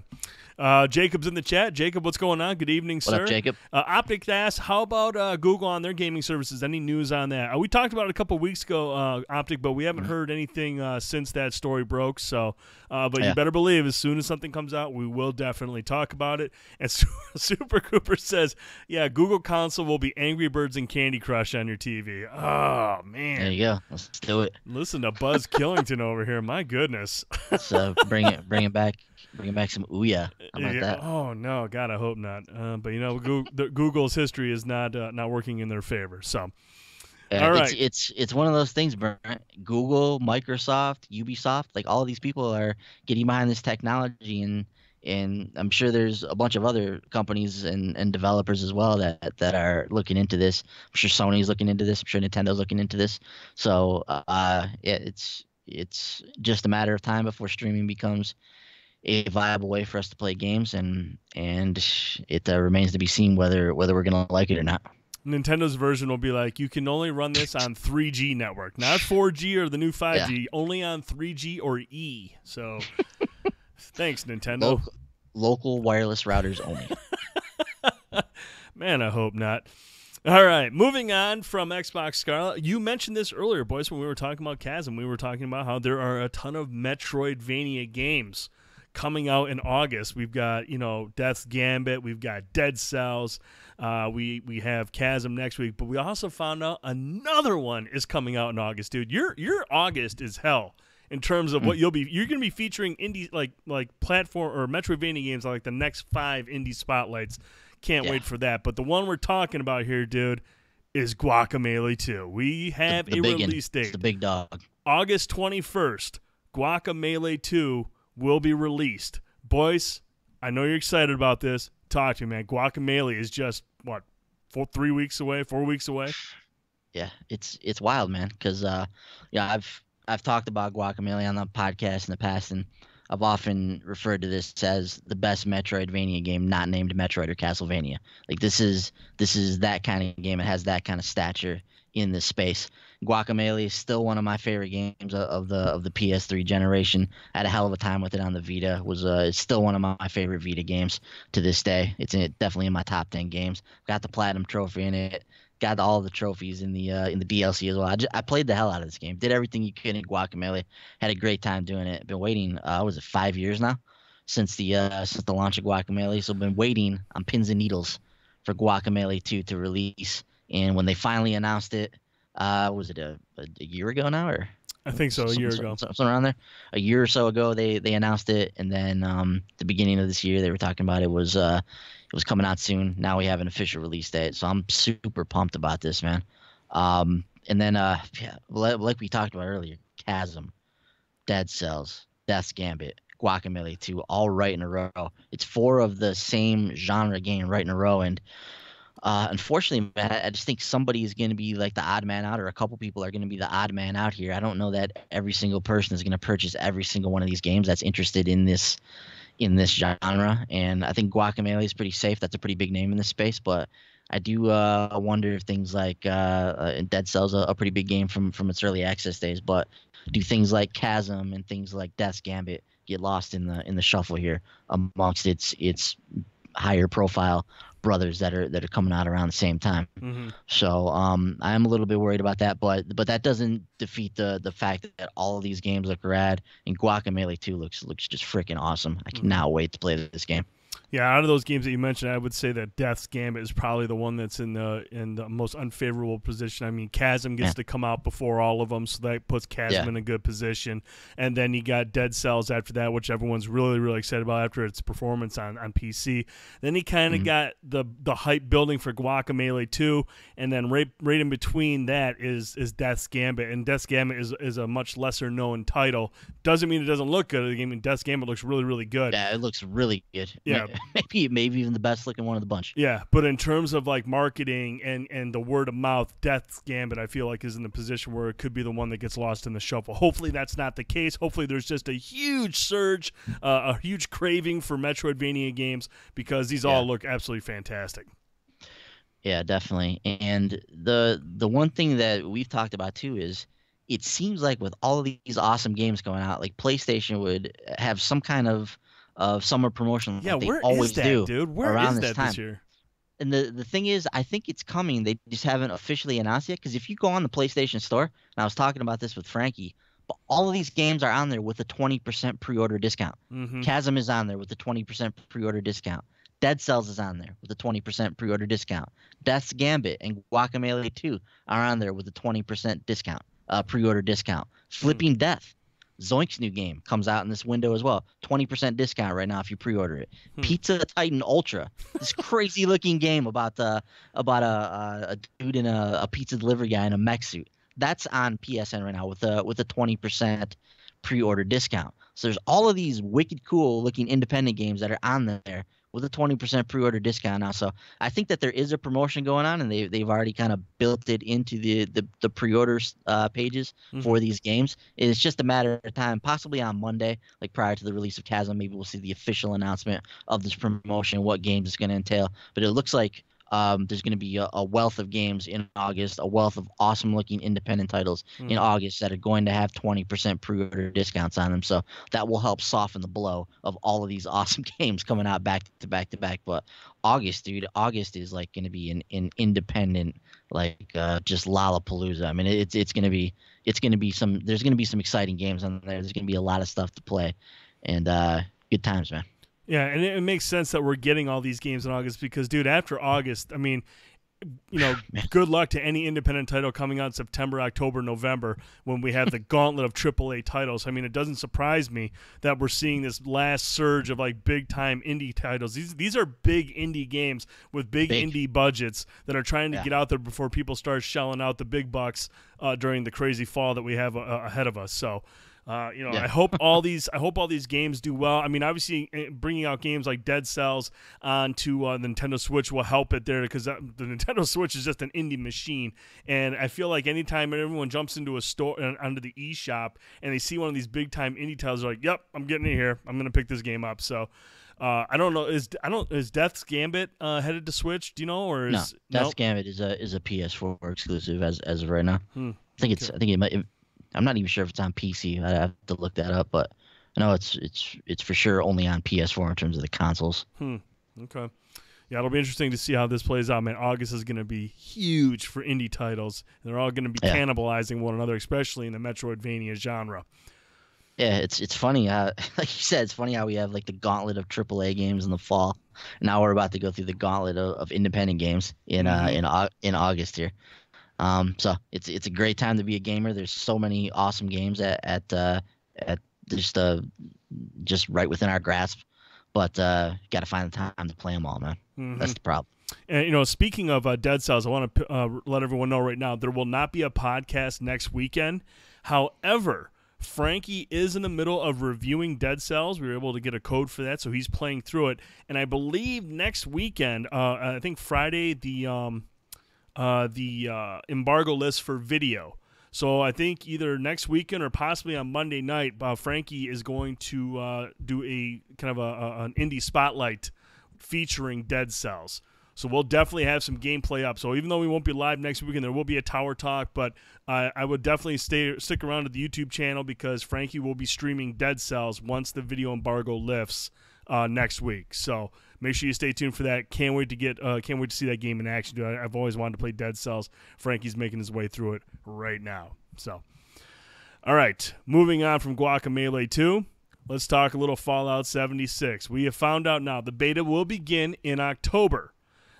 Jacob's in the chat. Jacob, what's going on? Good evening, sir. What up, Jacob? Optic asks, how about Google on their gaming services? Any news on that? We talked about it a couple weeks ago, Optic, but we haven't heard anything since that story broke. So, but you better believe as soon as something comes out, we will definitely talk about it. And Super Cooper says, yeah, Google console will be Angry Birds and Candy Crush on your TV. Oh, man. There you go. Let's do it. Listen to Buzz Killington over here. My goodness. So bring it back some Ouya. How about that? Oh no, God, I hope not. But Google's history is not working in their favor. So, all right, it's one of those things, Brent. Google, Microsoft, Ubisoft, like all of these people are getting behind this technology, and I'm sure there's a bunch of other companies and developers as well that are looking into this. I'm sure Sony's looking into this. I'm sure Nintendo's looking into this. So, it's just a matter of time before streaming becomes a viable way for us to play games, and it remains to be seen whether we're gonna like it or not. Nintendo's version will be like, you can only run this on 3G network, not 4G or the new 5G, only on 3G or E. So, thanks, Nintendo. Local wireless routers only. Man, I hope not. All right, moving on from Xbox Scarlett. You mentioned this earlier, boys, when we were talking about Chasm. We were talking about how there are a ton of Metroidvania games coming out in August. We've got, Death's Gambit. We've got Dead Cells. We have Chasm next week. But we also found out another one is coming out in August, dude. Your August is hell in terms of what you're going to be featuring indie like platform or Metroidvania games like the next 5 indie spotlights. Can't wait for that. But the one we're talking about here, dude, is Guacamelee 2. We have a release date. It's the big dog. August 21st, Guacamelee 2 will be released. Boys, I know you're excited about this. Talk to me, man. Guacamelee is just, 4 weeks away? Yeah, it's wild, man, because I've talked about Guacamelee on the podcast in the past, and I've often referred to this as the best Metroidvania game not named Metroid or Castlevania. Like this is that kind of game. It has that kind of stature in this space. Guacamelee is still one of my favorite games of the PS3 generation. I had a hell of a time with it on the Vita. It's still one of my favorite Vita games to this day. It's definitely in my top 10 games. Got the platinum trophy in it. Got all the trophies in the DLC as well. I played the hell out of this game. Did everything you could in Guacamelee. Had a great time doing it. Been waiting. Was it 5 years now since the launch of Guacamelee? So been waiting on pins and needles for Guacamelee 2 to release. And when they finally announced it, was it a year ago now, or I think so, a year ago, something around there. A year or so ago, they announced it, and then the beginning of this year they were talking about it was coming out soon. Now we have an official release date, so I'm super pumped about this, man. And then like we talked about earlier, Chasm, Dead Cells, Death's Gambit, Guacamelee 2, all right in a row. It's 4 of the same genre game right in a row, and unfortunately, man, I just think somebody is going to be like the odd man out, or a couple people are going to be the odd man out here. I don't know that every single person is going to purchase every single one of these games that's interested in this genre. And I think Guacamelee is pretty safe. That's a pretty big name in this space, but I do wonder if things like Dead Cells a pretty big game from its early access days, but do things like Chasm and things like Death's Gambit get lost in the shuffle here amongst its higher profile brothers that are coming out around the same time. Mm-hmm. So I'm a little bit worried about that, but that doesn't defeat the fact that all of these games look rad, and Guacamelee 2 looks just freaking awesome. I cannot wait to play this game. Yeah, out of those games that you mentioned, I would say that Death's Gambit is probably the one that's in the most unfavorable position. I mean, Chasm gets to come out before all of them, so that puts Chasm in a good position. And then you got Dead Cells after that, which everyone's really, really excited about after its performance on PC. Then he kind of got the hype building for Guacamelee 2, and then right in between that is Death's Gambit. And Death's Gambit is a much lesser known title. Doesn't mean it doesn't look good. I mean, Death's Gambit looks really, really good. Yeah, it looks really good. Yeah. Maybe even the best looking one of the bunch. Yeah, but in terms of like marketing and the word of mouth, Death's Gambit I feel like is in the position where it could be the one that gets lost in the shuffle. Hopefully that's not the case. Hopefully there's just a huge surge, a huge craving for Metroidvania games, because these all look absolutely fantastic. Yeah, definitely. And the one thing that we've talked about too is it seems like with all of these awesome games going out, like PlayStation would have some kind of summer promotion Yeah, like they where always is that, do dude? Where around is this that time. this year? And the thing is, I think it's coming. They just haven't officially announced yet. Because if you go on the PlayStation Store, and I was talking about this with Frankie, but all of these games are on there with a 20% pre-order discount. Mm-hmm. Chasm is on there with a 20% pre-order discount. Dead Cells is on there with a 20% pre-order discount. Death's Gambit and Guacamelee 2 are on there with a 20% discount, pre-order discount. Flipping Death, Zoink's new game, comes out in this window as well. 20% discount right now if you pre-order it. Pizza Titan Ultra, this crazy looking game about a dude in a pizza delivery guy in a mech suit. That's on PSN right now with a 20% pre-order discount. So there's all of these wicked cool looking independent games that are on there with a 20% pre-order discount now. So I think that there is a promotion going on, and they've already kind of built it into the pre-order pages for these games. It's just a matter of time, possibly on Monday, like prior to the release of Chasm, maybe we'll see the official announcement of this promotion, what games it's going to entail. But it looks like there's going to be a wealth of games in August, a wealth of awesome-looking independent titles in August that are going to have 20% pre-order discounts on them. So that will help soften the blow of all of these awesome games coming out back to back to back. But August, dude, August is like going to be an independent, like just Lollapalooza. I mean, it's going to be some. There's going to be some exciting games on there. There's going to be a lot of stuff to play, and good times, man. Yeah, and it makes sense that we're getting all these games in August because, dude, after August, I mean, good luck to any independent title coming out in September, October, November when we have the gauntlet of AAA titles. I mean, it doesn't surprise me that we're seeing this last surge of like big-time indie titles. These are big indie games with big indie budgets that are trying to get out there before people start shelling out the big bucks during the crazy fall that we have ahead of us. So. I hope all these games do well. I mean, obviously, bringing out games like Dead Cells onto the Nintendo Switch will help it there because the Nintendo Switch is just an indie machine. And I feel like anytime everyone jumps into a store onto the eShop and they see one of these big time indie titles, they're like, "Yep, I'm getting it here. I'm gonna pick this game up." So. I don't know. Is Death's Gambit headed to Switch? Do you know, or is Death's Gambit is a PS4 exclusive as of right now. I think it might. I'm not even sure if it's on PC. I have to look that up, but I know it's for sure only on PS4 in terms of the consoles. Okay. Yeah, it'll be interesting to see how this plays out, man. August is going to be huge for indie titles, and they're all going to be cannibalizing one another, especially in the Metroidvania genre. Yeah, it's funny. Like you said, it's funny how we have like the gauntlet of AAA games in the fall. Now we're about to go through the gauntlet of independent games in August here. So it's a great time to be a gamer. There's so many awesome games at just right within our grasp, but got to find the time to play them all, man. That's the problem. And speaking of Dead Cells, I want to let everyone know right now there will not be a podcast next weekend. However, Frankie is in the middle of reviewing Dead Cells. We were able to get a code for that, so he's playing through it. And I believe next weekend, I think Friday, the embargo list for video. So I think either next weekend or possibly on Monday night, Frankie is going to do a kind of an indie spotlight featuring Dead Cells. So we'll definitely have some gameplay up. So even though we won't be live next weekend, there will be a Tower Talk. But I would definitely stick around to the YouTube channel because Frankie will be streaming Dead Cells once the video embargo lifts next week. So make sure you stay tuned for that. Can't wait to see that game in action. Dude, I've always wanted to play Dead Cells. Frankie's making his way through it right now. So, all right, moving on from Guacamelee 2, let's talk a little Fallout 76. We have found out now the beta will begin in October.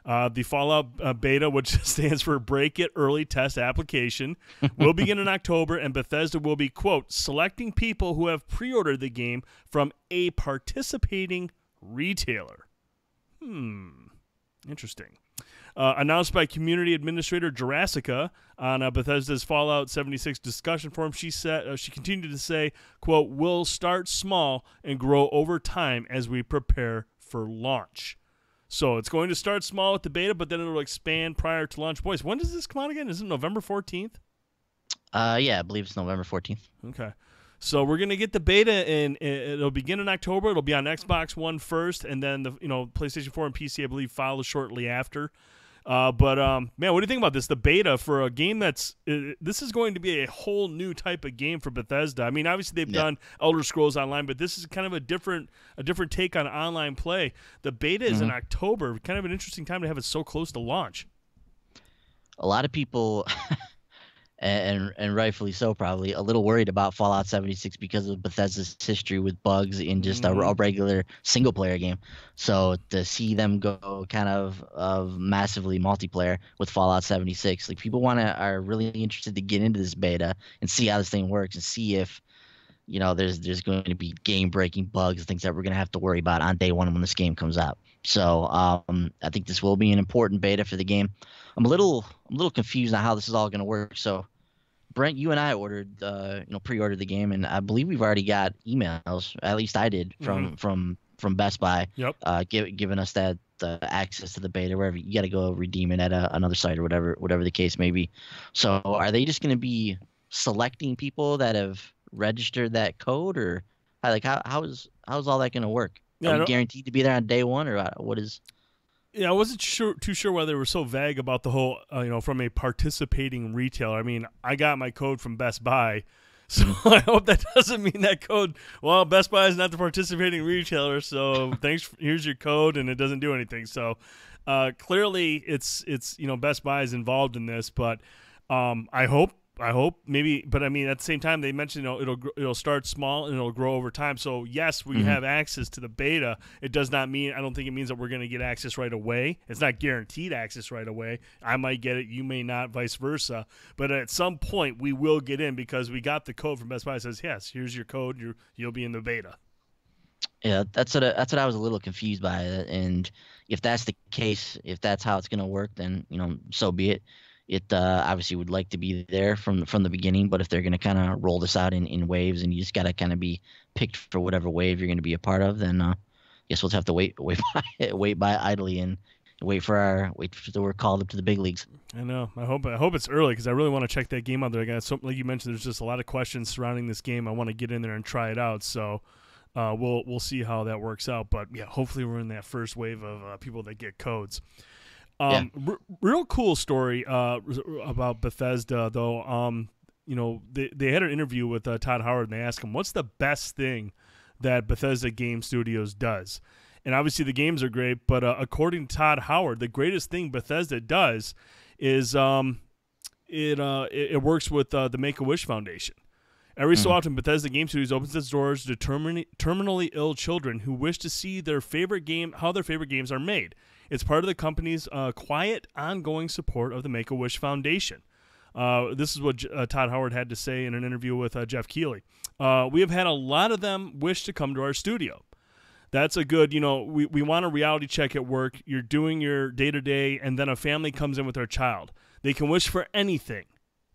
The Fallout beta, which stands for Break It Early Test Application, will begin in October, and Bethesda will be, quote, selecting people who have pre-ordered the game from a participating retailer. Interesting. Announced by community administrator Jurassica on Bethesda's Fallout 76 discussion forum, she continued to say, quote, we'll start small and grow over time as we prepare for launch. So it's going to start small with the beta, but then it'll expand prior to launch. Boys, when does this come out again? Is it November 14th? Yeah, I believe it's November 14th. Okay. So we're going to get the beta, and it'll begin in October. It'll be on Xbox One first, and then the PlayStation 4 and PC, I believe, follow shortly after. Man, what do you think about this? The beta for a game this is going to be a whole new type of game for Bethesda. I mean, obviously they've done Elder Scrolls Online, but this is kind of a different take on online play. The beta is in October. Kind of an interesting time to have it so close to launch. A lot of people, and rightfully so, probably a little worried about Fallout 76 because of Bethesda's history with bugs in just a regular single player game. So to see them go kind of massively multiplayer with Fallout 76, like people are really interested to get into this beta and see how this thing works and see if there's going to be game breaking bugs, things that we're going to have to worry about on day one when this game comes out. So I think this will be an important beta for the game. I'm a little confused on how this is all going to work. So, Brent, you and I pre-ordered the game, and I believe we've already got emails. At least I did from Best Buy, giving us that access to the beta. Wherever you got to go redeem it at another site or whatever the case may be. So, are they just going to be selecting people that have registered that code, or how's all that going to work? Yeah, are we guaranteed to be there on day one, or what is? Yeah, I wasn't too sure why they were so vague about the whole, from a participating retailer. I mean, I got my code from Best Buy, so I hope that doesn't mean that code. Well, Best Buy is not the participating retailer, so thanks. Here's your code, and it doesn't do anything. So clearly, it's Best Buy is involved in this, but I hope maybe, but I mean, at the same time, they mentioned it'll start small and it'll grow over time. So yes, we have access to the beta. It does not mean, I don't think it means that we're going to get access right away. It's not guaranteed access right away. I might get it, you may not, vice versa. But at some point, we will get in because we got the code from Best Buy that says, yes, here's your code. You'll be in the beta. Yeah, that's what I was a little confused by. And if that's the case, if that's how it's going to work, then so be it. It obviously would like to be there from the beginning, but if they're going to kind of roll this out in waves, and you just got to kind of be picked for whatever wave you're going to be a part of, then I guess we'll have to wait by idly and wait for we're called up to the big leagues. I know. I hope it's early because I really want to check that game out there. Again, like you mentioned, there's just a lot of questions surrounding this game. I want to get in there and try it out. So we'll see how that works out. But yeah, hopefully we're in that first wave of people that get codes. Real cool story about Bethesda, though. They had an interview with Todd Howard, and they asked him, what's the best thing that Bethesda Game Studios does? And obviously the games are great, but according to Todd Howard, the greatest thing Bethesda does is it works with the Make-A-Wish Foundation. Every so often, Bethesda Game Studios opens its doors to terminally ill children who wish to see how their favorite games are made. It's part of the company's quiet, ongoing support of the Make-A-Wish Foundation. This is what Todd Howard had to say in an interview with Jeff Keighley. We have had a lot of them wish to come to our studio. That's a good, we want a reality check at work. You're doing your day-to-day, and then a family comes in with their child. They can wish for anything,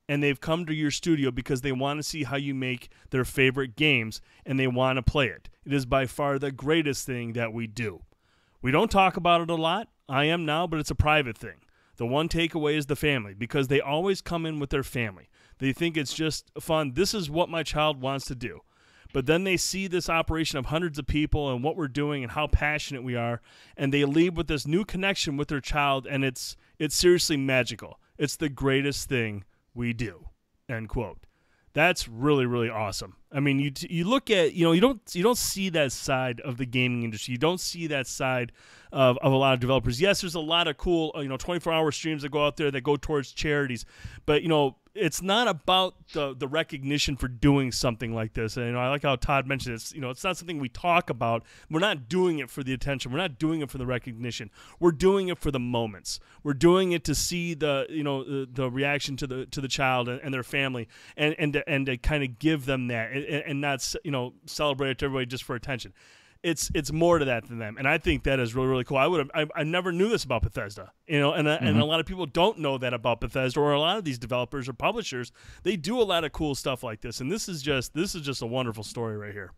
and they've come to your studio because they want to see how you make their favorite games, and they want to play it. It is by far the greatest thing that we do. We don't talk about it a lot. I am now, but it's a private thing. The one takeaway is the family, because they always come in with their family. They think it's just fun. This is what my child wants to do. But then they see this operation of hundreds of people and what we're doing and how passionate we are, and they leave with this new connection with their child, and it's seriously magical. It's the greatest thing we do, end quote. That's really, really awesome. I mean, you look at, you don't see that side of the gaming industry. You don't see that side of a lot of developers. Yes, there's a lot of cool, 24-hour streams that go out there that go towards charities, but it's not about the recognition for doing something like this. And I like how Todd mentioned it's not something we talk about. We're not doing it for the attention. We're not doing it for the recognition. We're doing it for the moments. We're doing it to see the reaction to the child and their family, and to kind of give them that, and not celebrate it to everybody just for attention. It's more to that than them, and I think that is really, really cool. I never knew this about Bethesda, and a lot of people don't know that about Bethesda, or a lot of these developers or publishers. They do a lot of cool stuff like this, and this is just a wonderful story right here.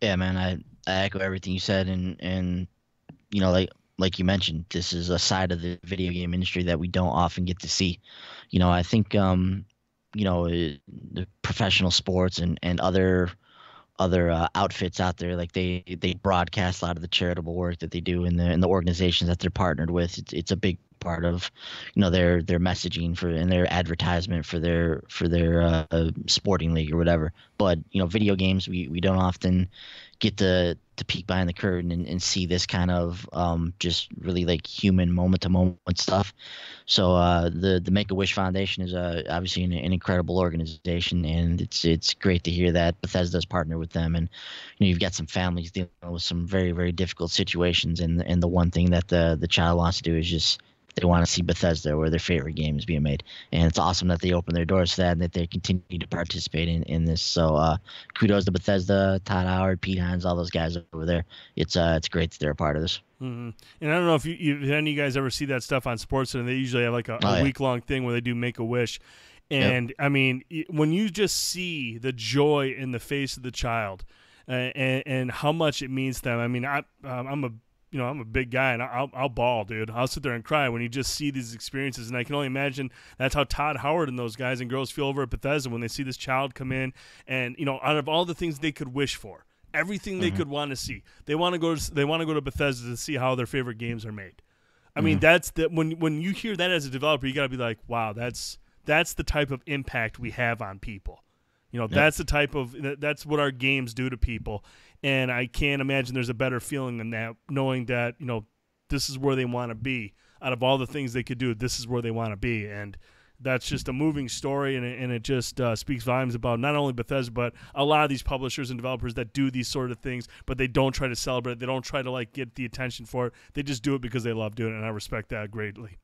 Yeah, man, I echo everything you said, and like you mentioned, this is a side of the video game industry that we don't often get to see. I think the professional sports and other outfits out there, like they broadcast a lot of the charitable work that they do in the organizations that they're partnered with. It's a big part of, their messaging for and their advertisement for their sporting league or whatever. But video games, we don't often get to peek behind the curtain and see this kind of just really like human moment to moment stuff. So the Make-A-Wish Foundation is obviously an incredible organization, and it's great to hear that Bethesda's partnered with them. And you've got some families dealing with some very, very difficult situations, and the one thing that the child wants to do is just they want to see Bethesda where their favorite game is being made. And it's awesome that they open their doors to that and that they continue to participate in this. So kudos to Bethesda, Todd Howard, Pete Hines, all those guys over there. It's great that they're a part of this. Mm-hmm. And I don't know if any of you guys ever see that stuff on SportsCenter, and they usually have like a week-long thing where they do Make-A-Wish. And, I mean, when you just see the joy in the face of the child and how much it means to them, I mean, I'm a big guy, and I'll bawl, dude. I'll sit there and cry when you just see these experiences, and I can only imagine that's how Todd Howard and those guys and girls feel over at Bethesda when they see this child come in, and out of all the things they could wish for, everything they could want to see, they want to go to Bethesda to see how their favorite games are made. I mean, that's when you hear that as a developer, you got to be like, wow, that's the type of impact we have on people. That's the type of that's what our games do to people. And I can't imagine there's a better feeling than that, knowing that, this is where they want to be. Out of all the things they could do, this is where they want to be. And that's just a moving story, and it just speaks volumes about not only Bethesda, but a lot of these publishers and developers that do these sort of things, but they don't try to celebrate. They don't try to, get the attention for it. They just do it because they love doing it, and I respect that greatly.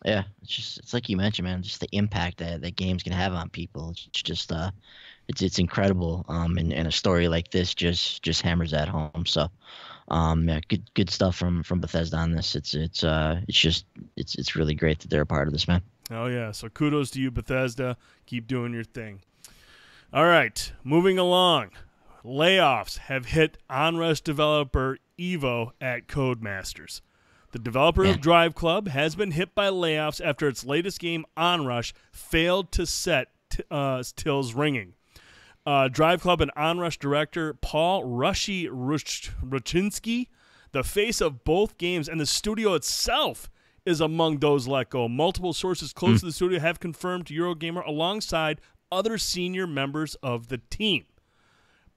Yeah, it's like you mentioned, man, just the impact that games can have on people. It's just it's incredible. And a story like this just hammers that home. So yeah, good stuff from Bethesda on this. It's really great that they're a part of this, man. Oh yeah, so kudos to you, Bethesda. Keep doing your thing. All right, moving along. Layoffs have hit Onrush developer Evo at Codemasters. The developer of Drive Club has been hit by layoffs after its latest game, Onrush, failed to set tills ringing. Drive Club and Onrush director Paul Ruchinsky, the face of both games and the studio itself, is among those let go. Multiple sources close to the studio have confirmed to Eurogamer alongside other senior members of the team.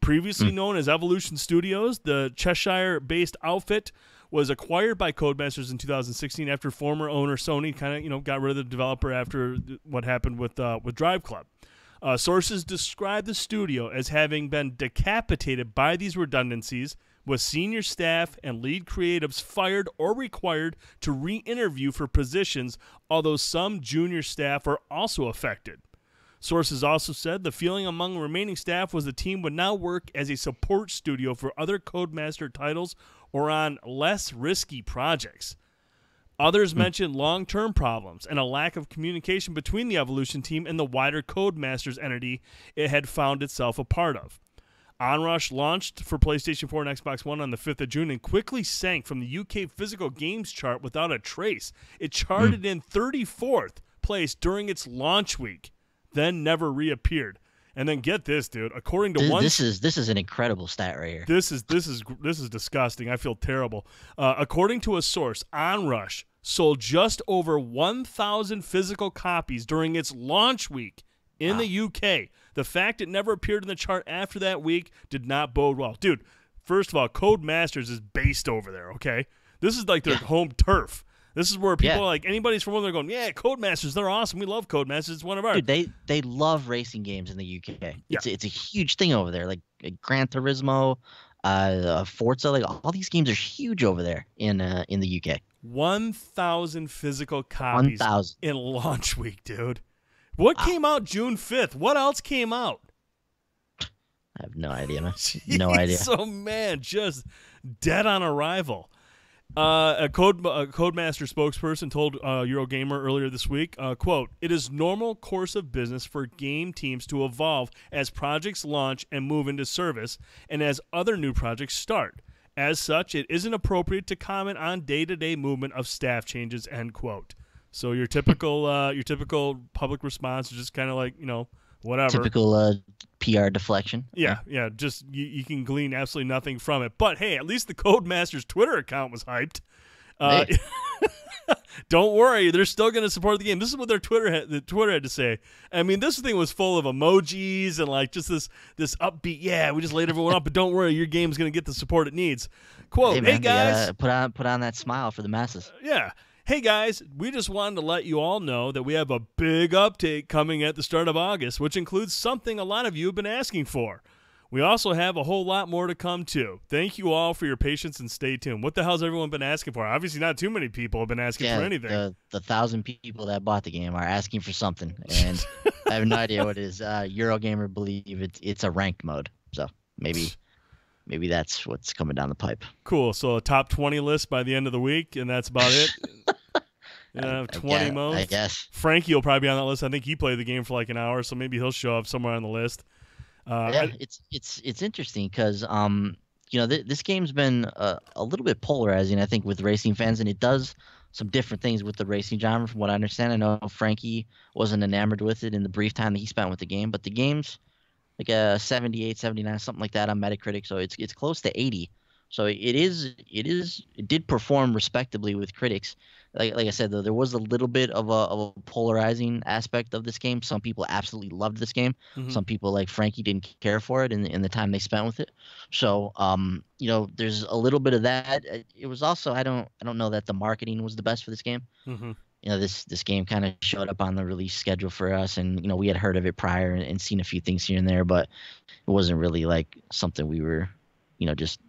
Previously known as Evolution Studios, the Cheshire-based outfit was acquired by Codemasters in 2016 after former owner Sony kind of got rid of the developer after what happened with Drive Club. Sources describe the studio as having been decapitated by these redundancies, with senior staff and lead creatives fired or required to re-interview for positions, although some junior staff are also affected. Sources also said the feeling among remaining staff was the team would now work as a support studio for other Codemaster titles or on less risky projects. Others mentioned long-term problems and a lack of communication between the Evolution team and the wider Codemasters entity it had found itself a part of. Onrush launched for PlayStation 4 and Xbox One on the 5th of June and quickly sank from the UK physical games chart without a trace. It charted in 34th place during its launch week, then never reappeared. And then get this, dude. According to this is an incredible stat right here. This is disgusting. I feel terrible. According to a source, Onrush sold just over 1,000 physical copies during its launch week in the UK. The fact it never appeared in the chart after that week did not bode well. Dude, first of all, Codemasters is based over there, okay? This is like their home turf. This is where people like anybody's from over there going, yeah, Codemasters, they're awesome. We love Codemasters. It's one of ours. Dude, they love racing games in the UK. It's a huge thing over there. Like Gran Turismo, Forza, like all these games are huge over there in the UK. 1,000 physical copies in launch week, dude. What came out June 5th? What else came out? I have no idea, man. No idea. So, man, just dead on arrival. A Codemaster spokesperson told Eurogamer earlier this week, quote, "It is normal course of business for game teams to evolve as projects launch and move into service and as other new projects start. As such, it isn't appropriate to comment on day-to-day movement of staff changes," end quote. So your typical public response is just kind of like, whatever. Typical PR deflection. Yeah. Just you can glean absolutely nothing from it. But hey, at least the Codemasters Twitter account was hyped. Uh, Hey. Don't worry, they're still going to support the game. This is what the Twitter had to say. I mean, this thing was full of emojis and like just this upbeat. Yeah, we just laid everyone up, but don't worry, your game's going to get the support it needs. Quote: Hey man, they guys, gotta put on that smile for the masses. yeah. Hey guys, we just wanted to let you all know that we have a big update coming at the start of August, which includes something a lot of you have been asking for. We also have a whole lot more to come too. Thank you all for your patience and stay tuned. What the hell's everyone been asking for? Obviously, not too many people have been asking for anything. The 1,000 people that bought the game are asking for something, and I have no idea what it is. Eurogamer believe it's a ranked mode, so maybe that's what's coming down the pipe. Cool. So a top 20 list by the end of the week, and that's about it. 20 modes. I guess. Frankie will probably be on that list. I think he played the game for like an hour, so maybe he'll show up somewhere on the list. It's interesting because this game's been a little bit polarizing, I think, with racing fans, and it does some different things with the racing genre. From what I understand, I know Frankie wasn't enamored with it in the brief time that he spent with the game, but the game's like a 78, 79, something like that on Metacritic, so it's close to 80. So it did perform respectably with critics. Like I said, though, there was a little bit of a polarizing aspect of this game. Some people absolutely loved this game. Mm-hmm. Some people, like Frankie, didn't care for it in the time they spent with it. So there's a little bit of that. It was also I don't know that the marketing was the best for this game. Mm-hmm. This game kind of showed up on the release schedule for us, and we had heard of it prior and seen a few things here and there, but it wasn't really like something we were just.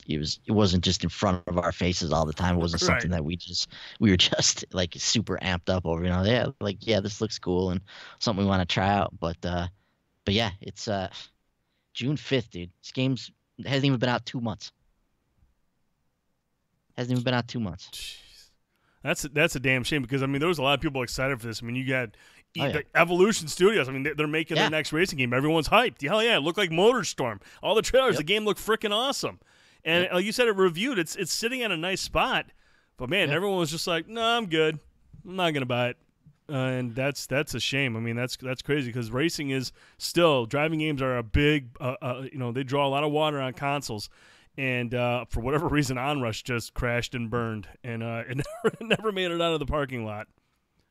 It wasn't just in front of our faces all the time. It wasn't something that we were just like super amped up over. This looks cool and something we want to try out. But yeah, it's June 5th, dude. This game's hasn't even been out 2 months. Jeez. That's a damn shame because I mean there was a lot of people excited for this. I mean you got the Evolution Studios. I mean they're making their next racing game. Everyone's hyped. Hell yeah! It looked like MotorStorm. All the trailers. The game looked freaking awesome. And like you said, it reviewed. It's sitting at a nice spot, but man, everyone was just like, "No, I'm good. I'm not gonna buy it." And that's a shame. I mean, that's crazy because racing is still driving games are a big. They draw a lot of water on consoles, and for whatever reason, Onrush just crashed and burned, and it never made it out of the parking lot.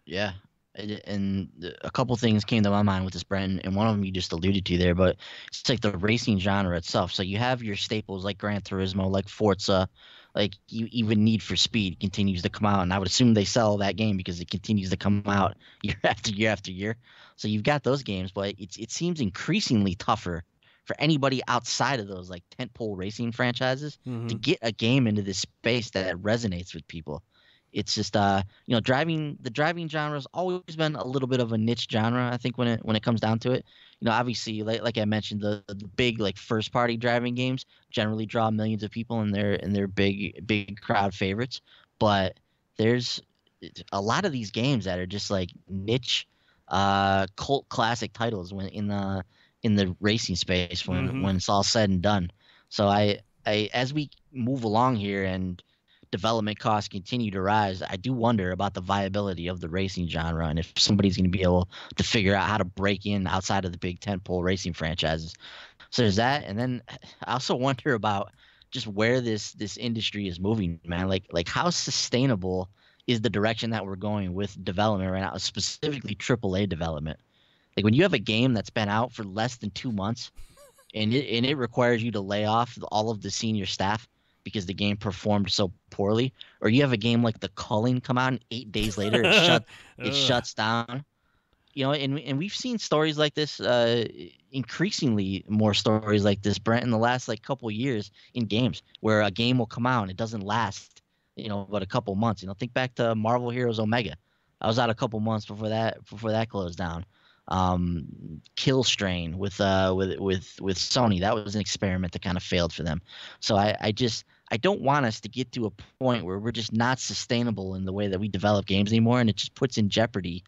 Yeah. And a couple things came to my mind with this, Brent, and one of them you just alluded to there, but it's like the racing genre itself. So you have your staples like Gran Turismo, like Forza, like even Need for Speed continues to come out, and I would assume they sell that game because it continues to come out year after year after year. So you've got those games, but it seems increasingly tougher for anybody outside of those like tentpole racing franchises to get a game into this space that resonates with people. It's just the driving genre has always been a little bit of a niche genre. I think when it comes down to it, obviously like I mentioned, the big like first party driving games generally draw millions of people and they're big crowd favorites. But there's a lot of these games that are just like niche, cult classic titles when in the racing space when it's all said and done. So I as we move along here and development costs continue to rise, I do wonder about the viability of the racing genre and if somebody's going to be able to figure out how to break in outside of the big tentpole racing franchises. So there's that, and then I also wonder about just where this industry is moving, man. Like how sustainable is the direction that we're going with development right now, specifically AAA development? Like when you have a game that's been out for less than 2 months, and it requires you to lay off all of the senior staff because the game performed so poorly, or you have a game like The Culling come out and 8 days later it shuts down. And we've seen stories like this, increasingly more stories like this, Brent, in the last like couple of years in games where a game will come out and it doesn't last, but a couple months. Think back to Marvel Heroes Omega. I was out a couple months before that closed down. Kill Strain with Sony, that was an experiment that kind of failed for them. So I don't want us to get to a point where we're just not sustainable in the way that we develop games anymore, and it just puts in jeopardy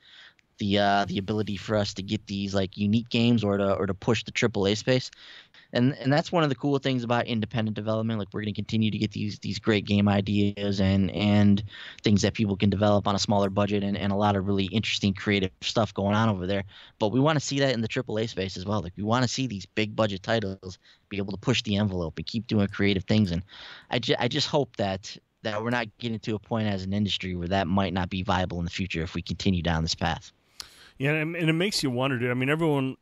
the ability for us to get these like unique games or to push the AAA space. And that's one of the cool things about independent development. Like we're going to continue to get these great game ideas and things that people can develop on a smaller budget and a lot of really interesting creative stuff going on over there. But we want to see that in the AAA space as well. Like we want to see these big budget titles be able to push the envelope and keep doing creative things. And I just hope that that we're not getting to a point as an industry where that might not be viable in the future if we continue down this path. Yeah, and it makes you wonder, dude. I mean, everyone,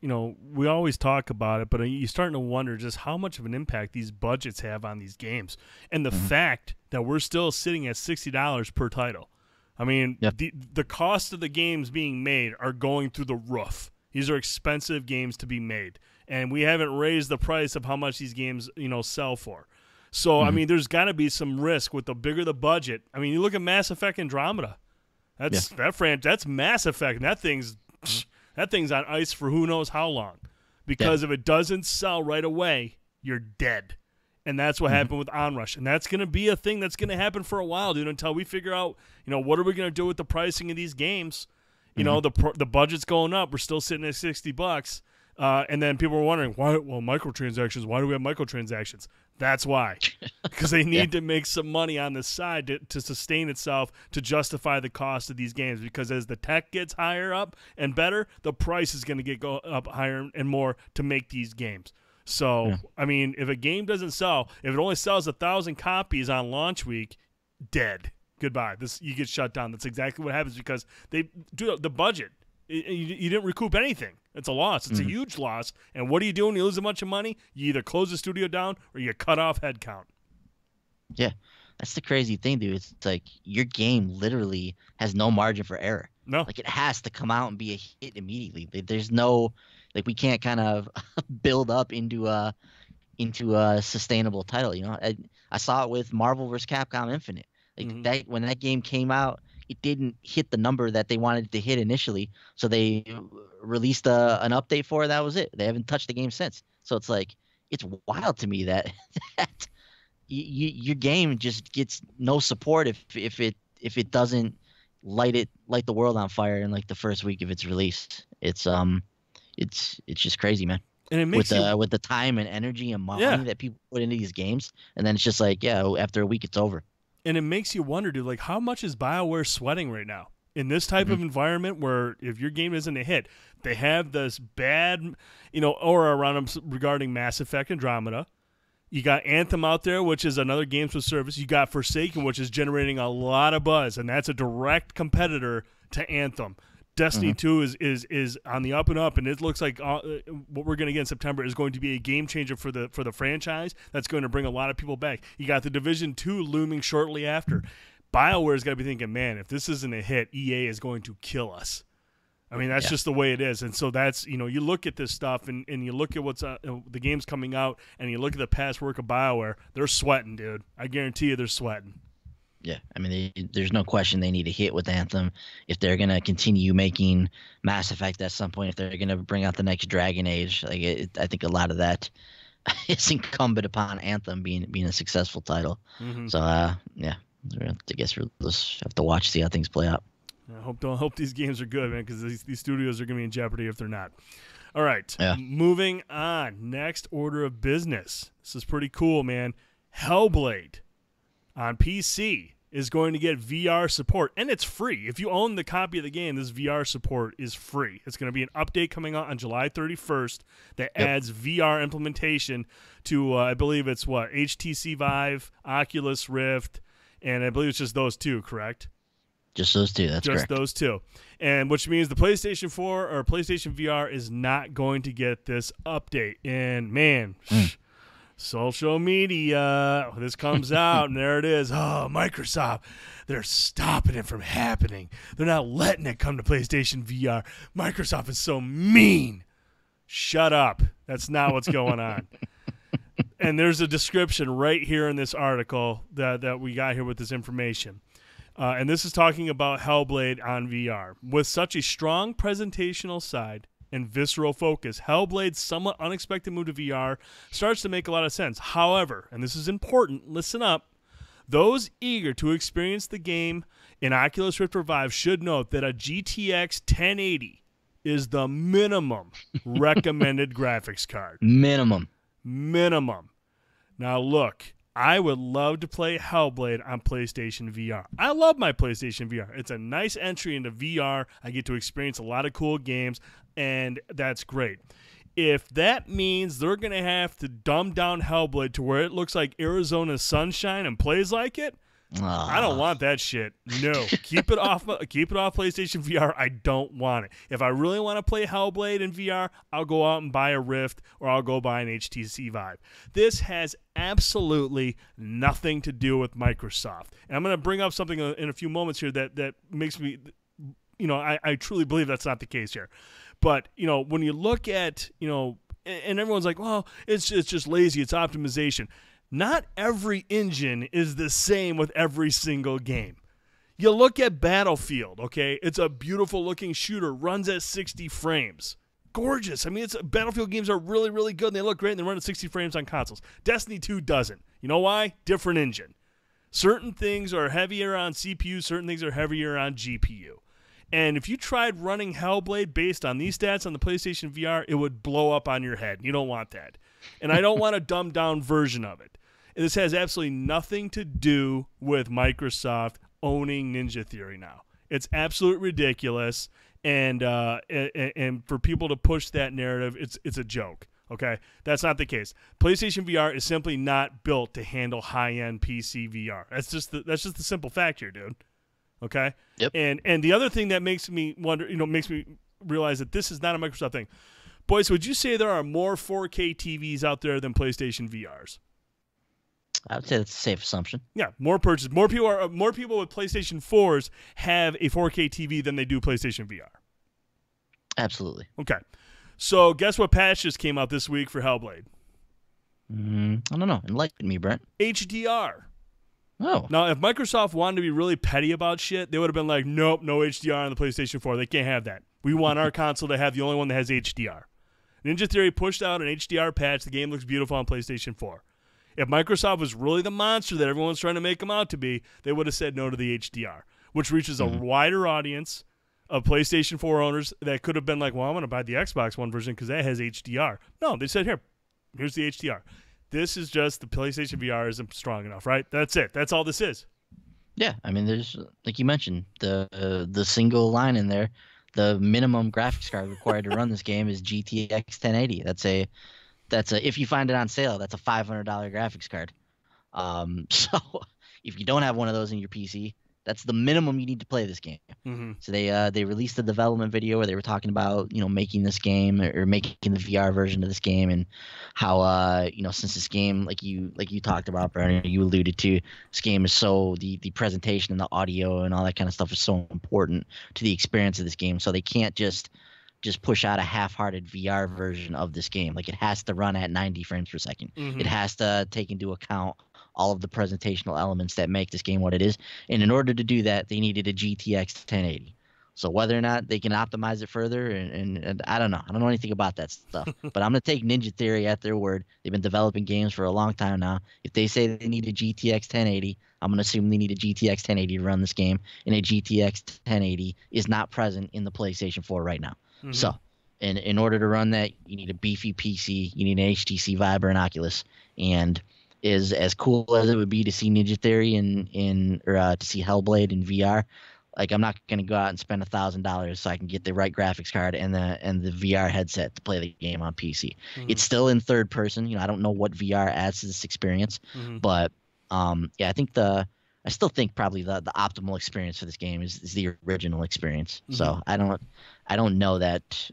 we always talk about it, but you're starting to wonder just how much of an impact these budgets have on these games. And the fact that we're still sitting at $60 per title. I mean, the cost of the games being made are going through the roof. These are expensive games to be made. And we haven't raised the price of how much these games, sell for. So, I mean, there's got to be some risk with the bigger the budget. I mean, you look at Mass Effect Andromeda. That's Mass Effect, and that thing's on ice for who knows how long. Because if it doesn't sell right away, you're dead. And that's what happened with Onrush. And that's going to be a thing that's going to happen for a while, dude, until we figure out, what are we going to do with the pricing of these games? The budget's going up. We're still sitting at $60. And then people were wondering, why? Well, microtransactions. Why do we have microtransactions? That's why. Because they need to make some money on the side to sustain itself, to justify the cost of these games. Because as the tech gets higher up and better, the price is going to go up higher and more to make these games. So, I mean, if a game doesn't sell, if it only sells 1,000 copies on launch week, dead. Goodbye. You get shut down. That's exactly what happens because they do the budget. You didn't recoup anything. It's a loss. It's a huge loss. And what do you do when you lose a bunch of money? You either close the studio down or you cut off headcount. Yeah, that's the crazy thing, dude. It's like your game literally has no margin for error. No. Like it has to come out and be a hit immediately. There's no, like we can't kind of build up into a sustainable title. I saw it with Marvel vs. Capcom Infinite. Like that when that game came out, it didn't hit the number that they wanted to hit initially, so they released an update for it. That was it. They haven't touched the game since. So it's like it's wild to me that your game just gets no support if it doesn't light the world on fire in like the first week of its release. It's just crazy, man. And it makes with the time and energy and money that people put into these games, and then it's just like after a week it's over. And it makes you wonder, dude, like how much is BioWare sweating right now in this type of environment where if your game isn't a hit, they have this bad, aura around them regarding Mass Effect Andromeda. You got Anthem out there, which is another games with service. You got Forsaken, which is generating a lot of buzz, and that's a direct competitor to Anthem. Destiny 2 is on the up and up, and it looks like what we're going to get in September is going to be a game changer for the franchise. That's going to bring a lot of people back. You got the Division 2 looming shortly after. BioWare's got to be thinking, man, if this isn't a hit, EA is going to kill us. I mean, that's just the way it is. And so that's, you look at this stuff and you look at what's the games coming out and you look at the past work of BioWare, they're sweating, dude. I guarantee you they're sweating. Yeah, I mean, there's no question they need a hit with Anthem if they're going to continue making Mass Effect at some point, if they're going to bring out the next Dragon Age. I think a lot of that is incumbent upon Anthem being a successful title. So, I guess we'll just have to watch, see how things play out. I hope these games are good, man, because these studios are going to be in jeopardy if they're not. All right, moving on. Next order of business. This is pretty cool, man. Hellblade on PC is going to get VR support, and it's free. If you own the copy of the game, this VR support is free. It's going to be an update coming out on July 31st that adds VR implementation to, I believe it's HTC Vive, Oculus Rift, and I believe it's just those two, correct? Just those two, that's correct. Just those two. And which means the PlayStation 4 or PlayStation VR is not going to get this update. And, man, social media, this comes out, and there it is. Oh, Microsoft, they're stopping it from happening. They're not letting it come to PlayStation VR. Microsoft is so mean. Shut up. That's not what's going on. And there's a description right here in this article that we got here with this information. And this is talking about Hellblade on VR. With such a strong presentational side and visceral focus, Hellblade's somewhat unexpected move to VR starts to make a lot of sense. However, and this is important, listen up, those eager to experience the game in Oculus Rift or Vive should note that a GTX 1080 is the minimum recommended graphics card. Minimum. Now look, I would love to play Hellblade on PlayStation VR. I love my PlayStation VR. It's a nice entry into VR. I get to experience a lot of cool games, and that's great. If that means they're going to have to dumb down Hellblade to where it looks like Arizona sunshine and plays like it, I don't want that shit. No, keep it off. Keep it off PlayStation VR. I don't want it. If I really want to play Hellblade in VR, I'll go out and buy a Rift, or I'll go buy an HTC Vive. This has absolutely nothing to do with Microsoft. And I'm going to bring up something in a few moments here that makes me, I truly believe that's not the case here. But when you look at and everyone's like, well, it's just lazy. It's optimization. Not every engine is the same with every single game. You look at Battlefield, okay? It's a beautiful-looking shooter, runs at 60 frames. Gorgeous. I mean, Battlefield games are really, really good, and they look great, and they run at 60 frames on consoles. Destiny 2 doesn't. You know why? Different engine. Certain things are heavier on CPU, certain things are heavier on GPU. And if you tried running Hellblade based on these stats on the PlayStation VR, it would blow up on your head. You don't want that. And I don't want a dumbed-down version of it. And this has absolutely nothing to do with Microsoft owning Ninja Theory now. It's absolutely ridiculous, and for people to push that narrative, it's a joke. Okay, that's not the case. PlayStation VR is simply not built to handle high-end PC VR. That's just the simple fact here, dude. Okay. Yep. And the other thing that makes me wonder, makes me realize that this is not a Microsoft thing. Boys, would you say there are more 4K TVs out there than PlayStation VRs? I would say that's a safe assumption. Yeah, more purchases. More people with PlayStation 4s have a 4K TV than they do PlayStation VR. Absolutely. Okay. So guess what patch just came out this week for Hellblade? I don't know. Enlighten me, Brent. HDR. Oh. Now, if Microsoft wanted to be really petty about shit, they would have been like, nope, no HDR on the PlayStation 4. They can't have that. We want our console to have the only one that has HDR. Ninja Theory pushed out an HDR patch. The game looks beautiful on PlayStation 4. If Microsoft was really the monster that everyone's trying to make them out to be, they would have said no to the HDR, which reaches a wider audience of PlayStation 4 owners that could have been like, well, I'm going to buy the Xbox One version because that has HDR. No, they said, here's the HDR. This is just the PlayStation VR isn't strong enough, right? That's it. That's all this is. Yeah, I mean, there's, like you mentioned, the single line in there, the minimum graphics card required to run this game is GTX 1080. That's a if you find it on sale, that's a $500 graphics card. So if you don't have one of those in your PC, that's the minimum you need to play this game. Mm-hmm. So they released a development video where they were talking about making this game or making the VR version of this game, and how since this game, like you talked about, Bernie, you alluded to, this game is so the presentation and the audio and all that kind of stuff is so important to the experience of this game. So they can't just push out a half-hearted VR version of this game. Like, it has to run at 90 frames per second. Mm-hmm. It has to take into account all of the presentational elements that make this game what it is. And in order to do that, they needed a GTX 1080. So whether or not they can optimize it further, and I don't know. I don't know anything about that stuff. But I'm going to take Ninja Theory at their word. They've been developing games for a long time now. If they say they need a GTX 1080, I'm going to assume they need a GTX 1080 to run this game. And a GTX 1080 is not present in the PlayStation 4 right now. Mm-hmm. So in order to run that, you need a beefy PC. You need an HTC Vive or an Oculus. And is as cool as it would be to see Ninja Theory or to see Hellblade in VR, like, I'm not going to go out and spend $1,000 so I can get the right graphics card and the VR headset to play the game on PC. Mm-hmm. It's still in third person. I don't know what VR adds to this experience, but I think I still think probably the optimal experience for this game is the original experience. Mm-hmm. So I don't know that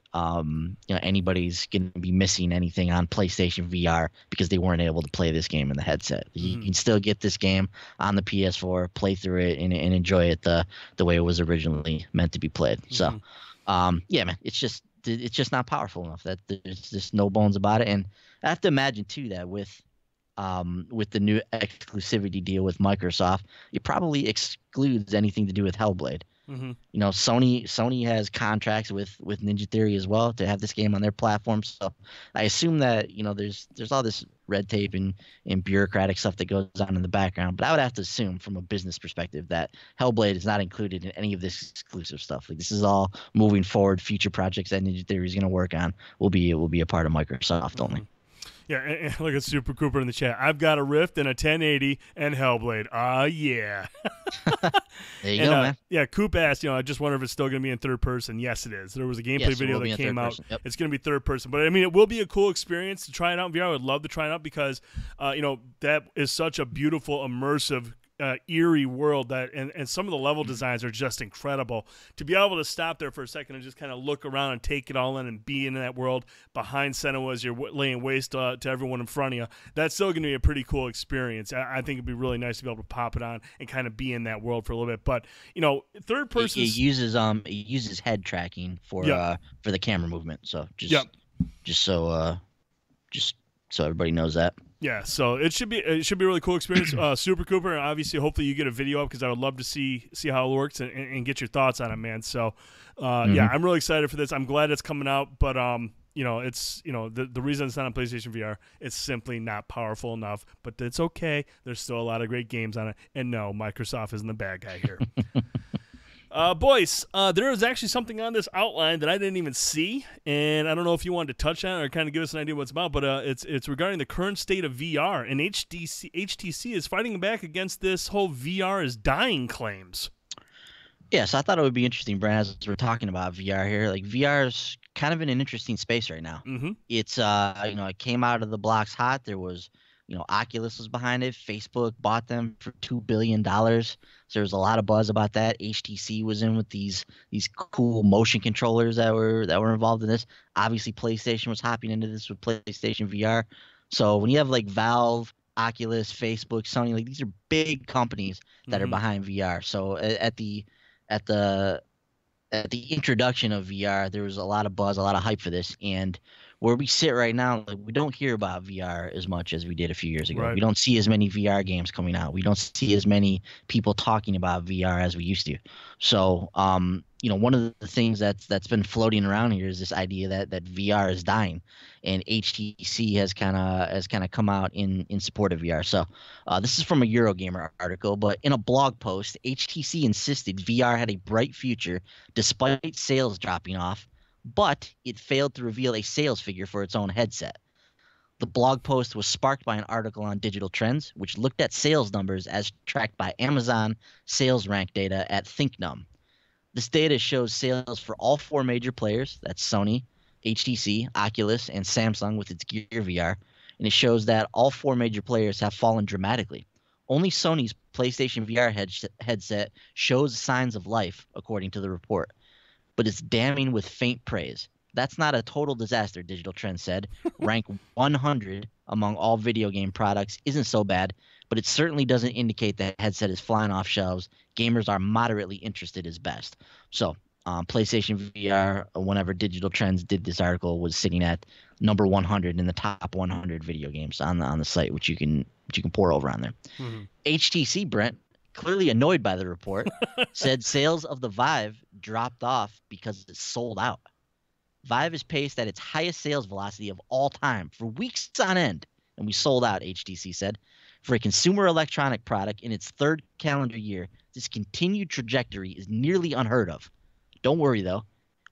anybody's going to be missing anything on PlayStation VR because they weren't able to play this game in the headset. You can still get this game on the PS4, play through it, and enjoy it the way it was originally meant to be played. So, man, it's just not powerful enough. That there's just no bones about it. And I have to imagine too that with the new exclusivity deal with Microsoft, it probably excludes anything to do with Hellblade. Mm-hmm. Sony has contracts with Ninja Theory as well to have this game on their platform. So I assume that there's all this red tape and bureaucratic stuff that goes on in the background. But I would have to assume from a business perspective that Hellblade is not included in any of this exclusive stuff. Like, this is all moving forward. Future projects that Ninja Theory is going to work on will be a part of Microsoft only. Yeah, and look at Super Cooper in the chat. I've got a Rift and a 1080 and Hellblade. Yeah. There you go, man. Yeah, Coop asked, I just wonder if it's still going to be in third person. Yes, it is. There was a gameplay video that came out. Yep. It's going to be third person. But, I mean, it will be a cool experience to try it out in VR. I would love to try it out because, that is such a beautiful, immersive eerie world and some of the level designs are just incredible. To be able to stop there for a second and just kind of look around and take it all in and be in that world behind Senua as you're laying waste to everyone in front of you, that's still going to be a pretty cool experience. I think it'd be really nice to be able to pop it on and kind of be in that world for a little bit. But third person, it uses head tracking for the camera movement. So just so everybody knows that. Yeah, so it should be a really cool experience. Super Cooper, and obviously, hopefully, you get a video up because I would love to see how it works and get your thoughts on it, man. So, yeah, I'm really excited for this. I'm glad it's coming out, but it's the reason it's not on PlayStation VR, it's simply not powerful enough. But it's okay. There's still a lot of great games on it, and no, Microsoft isn't the bad guy here. Boys, there is actually something on this outline that I didn't even see, and I don't know if you wanted to touch on it or kind of give us an idea what it's about, but it's regarding the current state of VR, and HTC is fighting back against this whole VR is dying claims. Yeah, so I thought it would be interesting, Brent, as we're talking about VR here. Like, VR is kind of in an interesting space right now. Mm-hmm. It's, it came out of the blocks hot. There was, Oculus was behind it. Facebook bought them for $2 billion. So there was a lot of buzz about that. HTC was in with these cool motion controllers that were involved in this. Obviously, PlayStation was hopping into this with PlayStation VR. So when you have like Valve, Oculus, Facebook, Sony, like these are big companies that are behind VR. So at the introduction of VR, there was a lot of buzz, a lot of hype for this, and where we sit right now, like, we don't hear about VR as much as we did a few years ago. Right. We don't see as many VR games coming out. We don't see as many people talking about VR as we used to. So, one of the things that's been floating around here is this idea that VR is dying, and HTC has kind of come out in support of VR. So, this is from a Eurogamer article, but in a blog post, HTC insisted VR had a bright future despite sales dropping off, but it failed to reveal a sales figure for its own headset. The blog post was sparked by an article on Digital Trends, which looked at sales numbers as tracked by Amazon sales rank data at ThinkNum. This data shows sales for all four major players, that's Sony, HTC, Oculus, and Samsung with its Gear VR, and it shows that all four major players have fallen dramatically. Only Sony's PlayStation VR headset shows signs of life, according to the report, but it's damning with faint praise. That's not a total disaster, Digital Trends said. Rank 100 among all video game products isn't so bad, but it certainly doesn't indicate that headset is flying off shelves. Gamers are moderately interested is best. So PlayStation VR, whenever Digital Trends did this article, was sitting at number 100 in the top 100 video games on the site, which you can pour over on there. Mm-hmm. HTC, Brent, clearly annoyed by the report, said sales of the Vive dropped off because it's sold out. Vive is paced at its highest sales velocity of all time for weeks on end, and we sold out, HTC said. For a consumer electronic product in its third calendar year, this continued trajectory is nearly unheard of. Don't worry, though.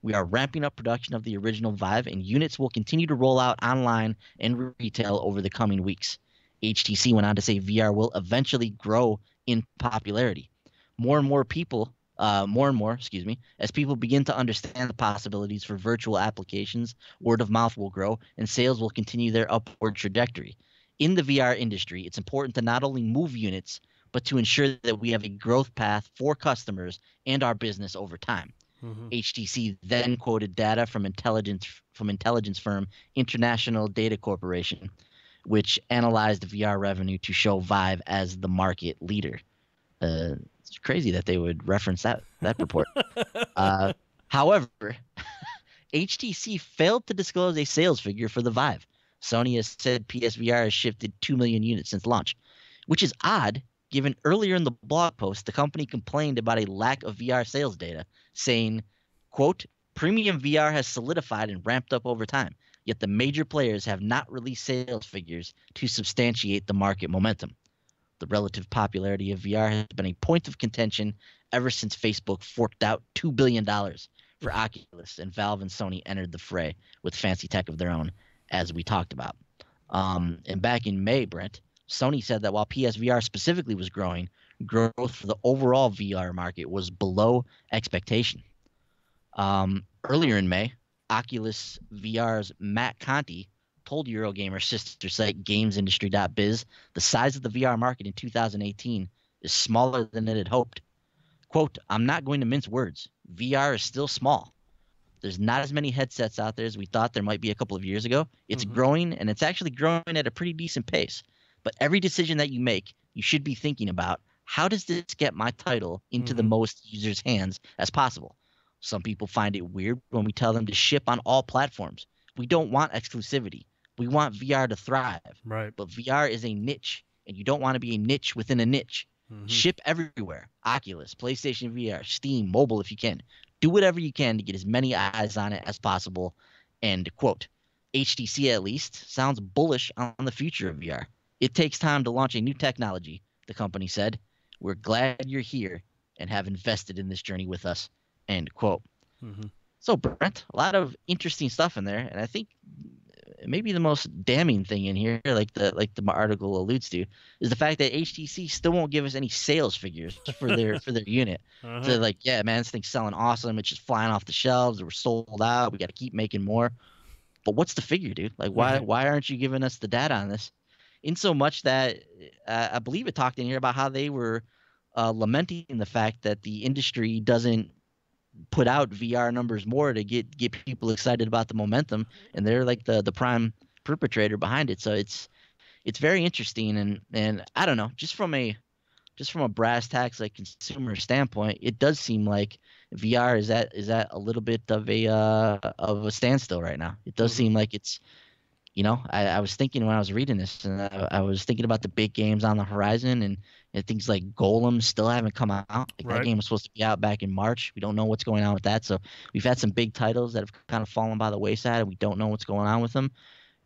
We are ramping up production of the original Vive, and units will continue to roll out online and retail over the coming weeks. HTC went on to say VR will eventually grow in popularity. More and more, as people begin to understand the possibilities for virtual applications, word of mouth will grow, and sales will continue their upward trajectory. In the VR industry, it's important to not only move units, but to ensure that we have a growth path for customers and our business over time. Mm-hmm. HTC then quoted data from intelligence firm International Data Corporation, which analyzed VR revenue to show Vive as the market leader. It's crazy that they would reference that report. However, HTC failed to disclose a sales figure for the Vive. Sony has said PSVR has shifted 2 million units since launch, which is odd given earlier in the blog post the company complained about a lack of VR sales data, saying, quote, premium VR has solidified and ramped up over time, yet the major players have not released sales figures to substantiate the market momentum. The relative popularity of VR has been a point of contention ever since Facebook forked out $2 billion for Oculus and Valve and Sony entered the fray with fancy tech of their own, as we talked about. And back in May, Brent, Sony said that while PSVR specifically was growing, growth for the overall VR market was below expectation. Earlier in May, Oculus VR's Matt Conti told Eurogamer sister site GamesIndustry.biz the size of the VR market in 2018 is smaller than it had hoped. Quote, I'm not going to mince words. VR is still small. There's not as many headsets out there as we thought there might be a couple of years ago. It's growing, and it's actually growing at a pretty decent pace. But every decision that you make, you should be thinking about, how does this get my title into the most users' hands as possible? Some people find it weird when we tell them to ship on all platforms. We don't want exclusivity. We want VR to thrive. Right. But VR is a niche, and you don't want to be a niche within a niche. Ship everywhere. Oculus, PlayStation VR, Steam, mobile if you can. Do whatever you can to get as many eyes on it as possible. And quote, HTC at least sounds bullish on the future of VR. It takes time to launch a new technology, the company said. We're glad you're here and have invested in this journey with us. End quote. So, Brent, a lot of interesting stuff in there. And I think maybe the most damning thing in here, like the article alludes to, is the fact that HTC still won't give us any sales figures for their unit. So they're like, yeah, man, this thing's selling awesome. It's just flying off the shelves. We're sold out. We got to keep making more. But what's the figure, dude? Like, why aren't you giving us the data on this? In so much that I believe it talked in here about how they were lamenting the fact that the industry doesn't put out VR numbers more to get people excited about the momentum, and they're like the prime perpetrator behind it. So it's very interesting, and I don't know, just from a brass tacks like consumer standpoint, it does seem like VR is at a little bit of a standstill right now. It does seem like it's, you know, I was thinking when I was reading this, and I was thinking about the big games on the horizon, and things like Golem still haven't come out. Like that game was supposed to be out back in March. We don't know what's going on with that. So we've had some big titles that have kind of fallen by the wayside, and we don't know what's going on with them.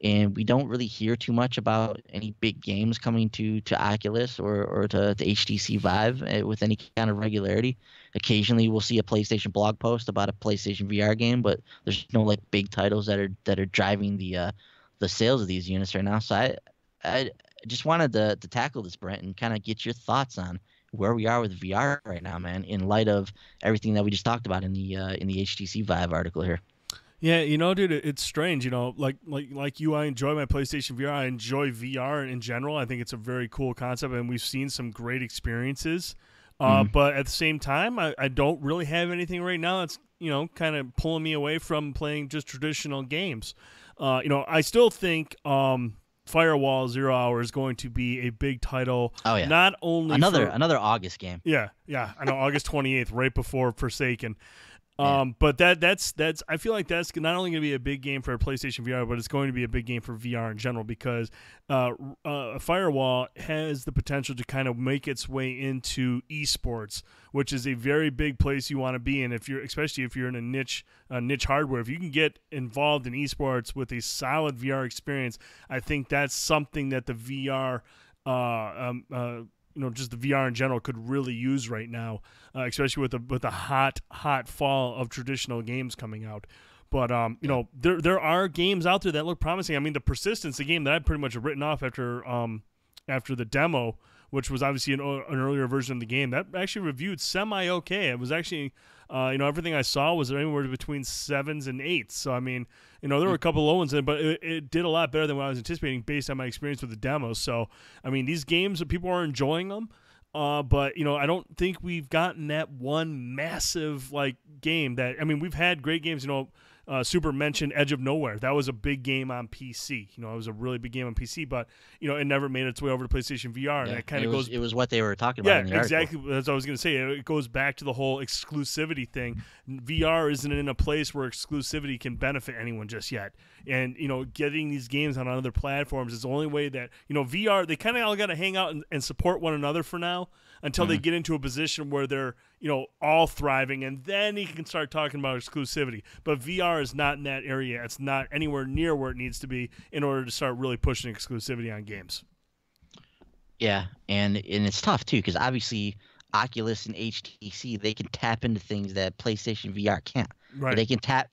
And we don't really hear too much about any big games coming to Oculus or to HTC Vive with any kind of regularity. Occasionally we'll see a PlayStation blog post about a PlayStation VR game, but there's no like big titles that are driving the sales of these units right now. So I just wanted to tackle this, Brent, and kind of get your thoughts on where we are with VR right now, man, in light of everything that we just talked about in the HTC Vive article here. Yeah, you know, dude, it's strange. You know, like you, I enjoy my PlayStation VR. I enjoy VR in general. I think it's a very cool concept, and we've seen some great experiences. But at the same time, I don't really have anything right now that's, you know, kind of pulling me away from playing just traditional games. You know, I still think Firewall 0 Hour is going to be a big title. Oh yeah, not only another August game. Yeah, I know, August 28th, right before Forsaken. But that's I feel like that's not only going to be a big game for PlayStation VR, but it's going to be a big game for VR in general, because Firewall has the potential to kind of make its way into esports, which is a very big place you want to be in, especially if you're in a niche hardware. If you can get involved in esports with a solid VR experience, I think that's something that the VR you know, just the VR in general could really use right now, especially with the hot fall of traditional games coming out. But you know, there are games out there that look promising. I mean, the Persistence, the game that I pretty much have written off after the demo, which was obviously an earlier version of the game, that actually reviewed semi-okay. It was actually, you know, everything I saw was anywhere between 7s and 8s. So, I mean, you know, there were a couple of low ones in it, but it did a lot better than what I was anticipating based on my experience with the demo. So, I mean, these games, people are enjoying them. But, you know, I don't think we've gotten that one massive, like, game that, I mean, we've had great games, you know. Super mentioned Edge of Nowhere. That was a big game on PC. You know, it was a really big game on PC, but, you know, it never made its way over to PlayStation VR. And it kind of goes. It was what they were talking about. Yeah, exactly. That's what I was going to say. It goes back to the whole exclusivity thing. VR isn't in a place where exclusivity can benefit anyone just yet. And, you know, getting these games on other platforms is the only way that, you know, VR, they kind of all got to hang out and support one another for now until they get into a position where they're, you know, all thriving, and then you can start talking about exclusivity. But VR is not in that area. It's not anywhere near where it needs to be in order to start really pushing exclusivity on games. Yeah, and it's tough too, because obviously Oculus and HTC, they can tap into things that PlayStation VR can't. Right. They can tap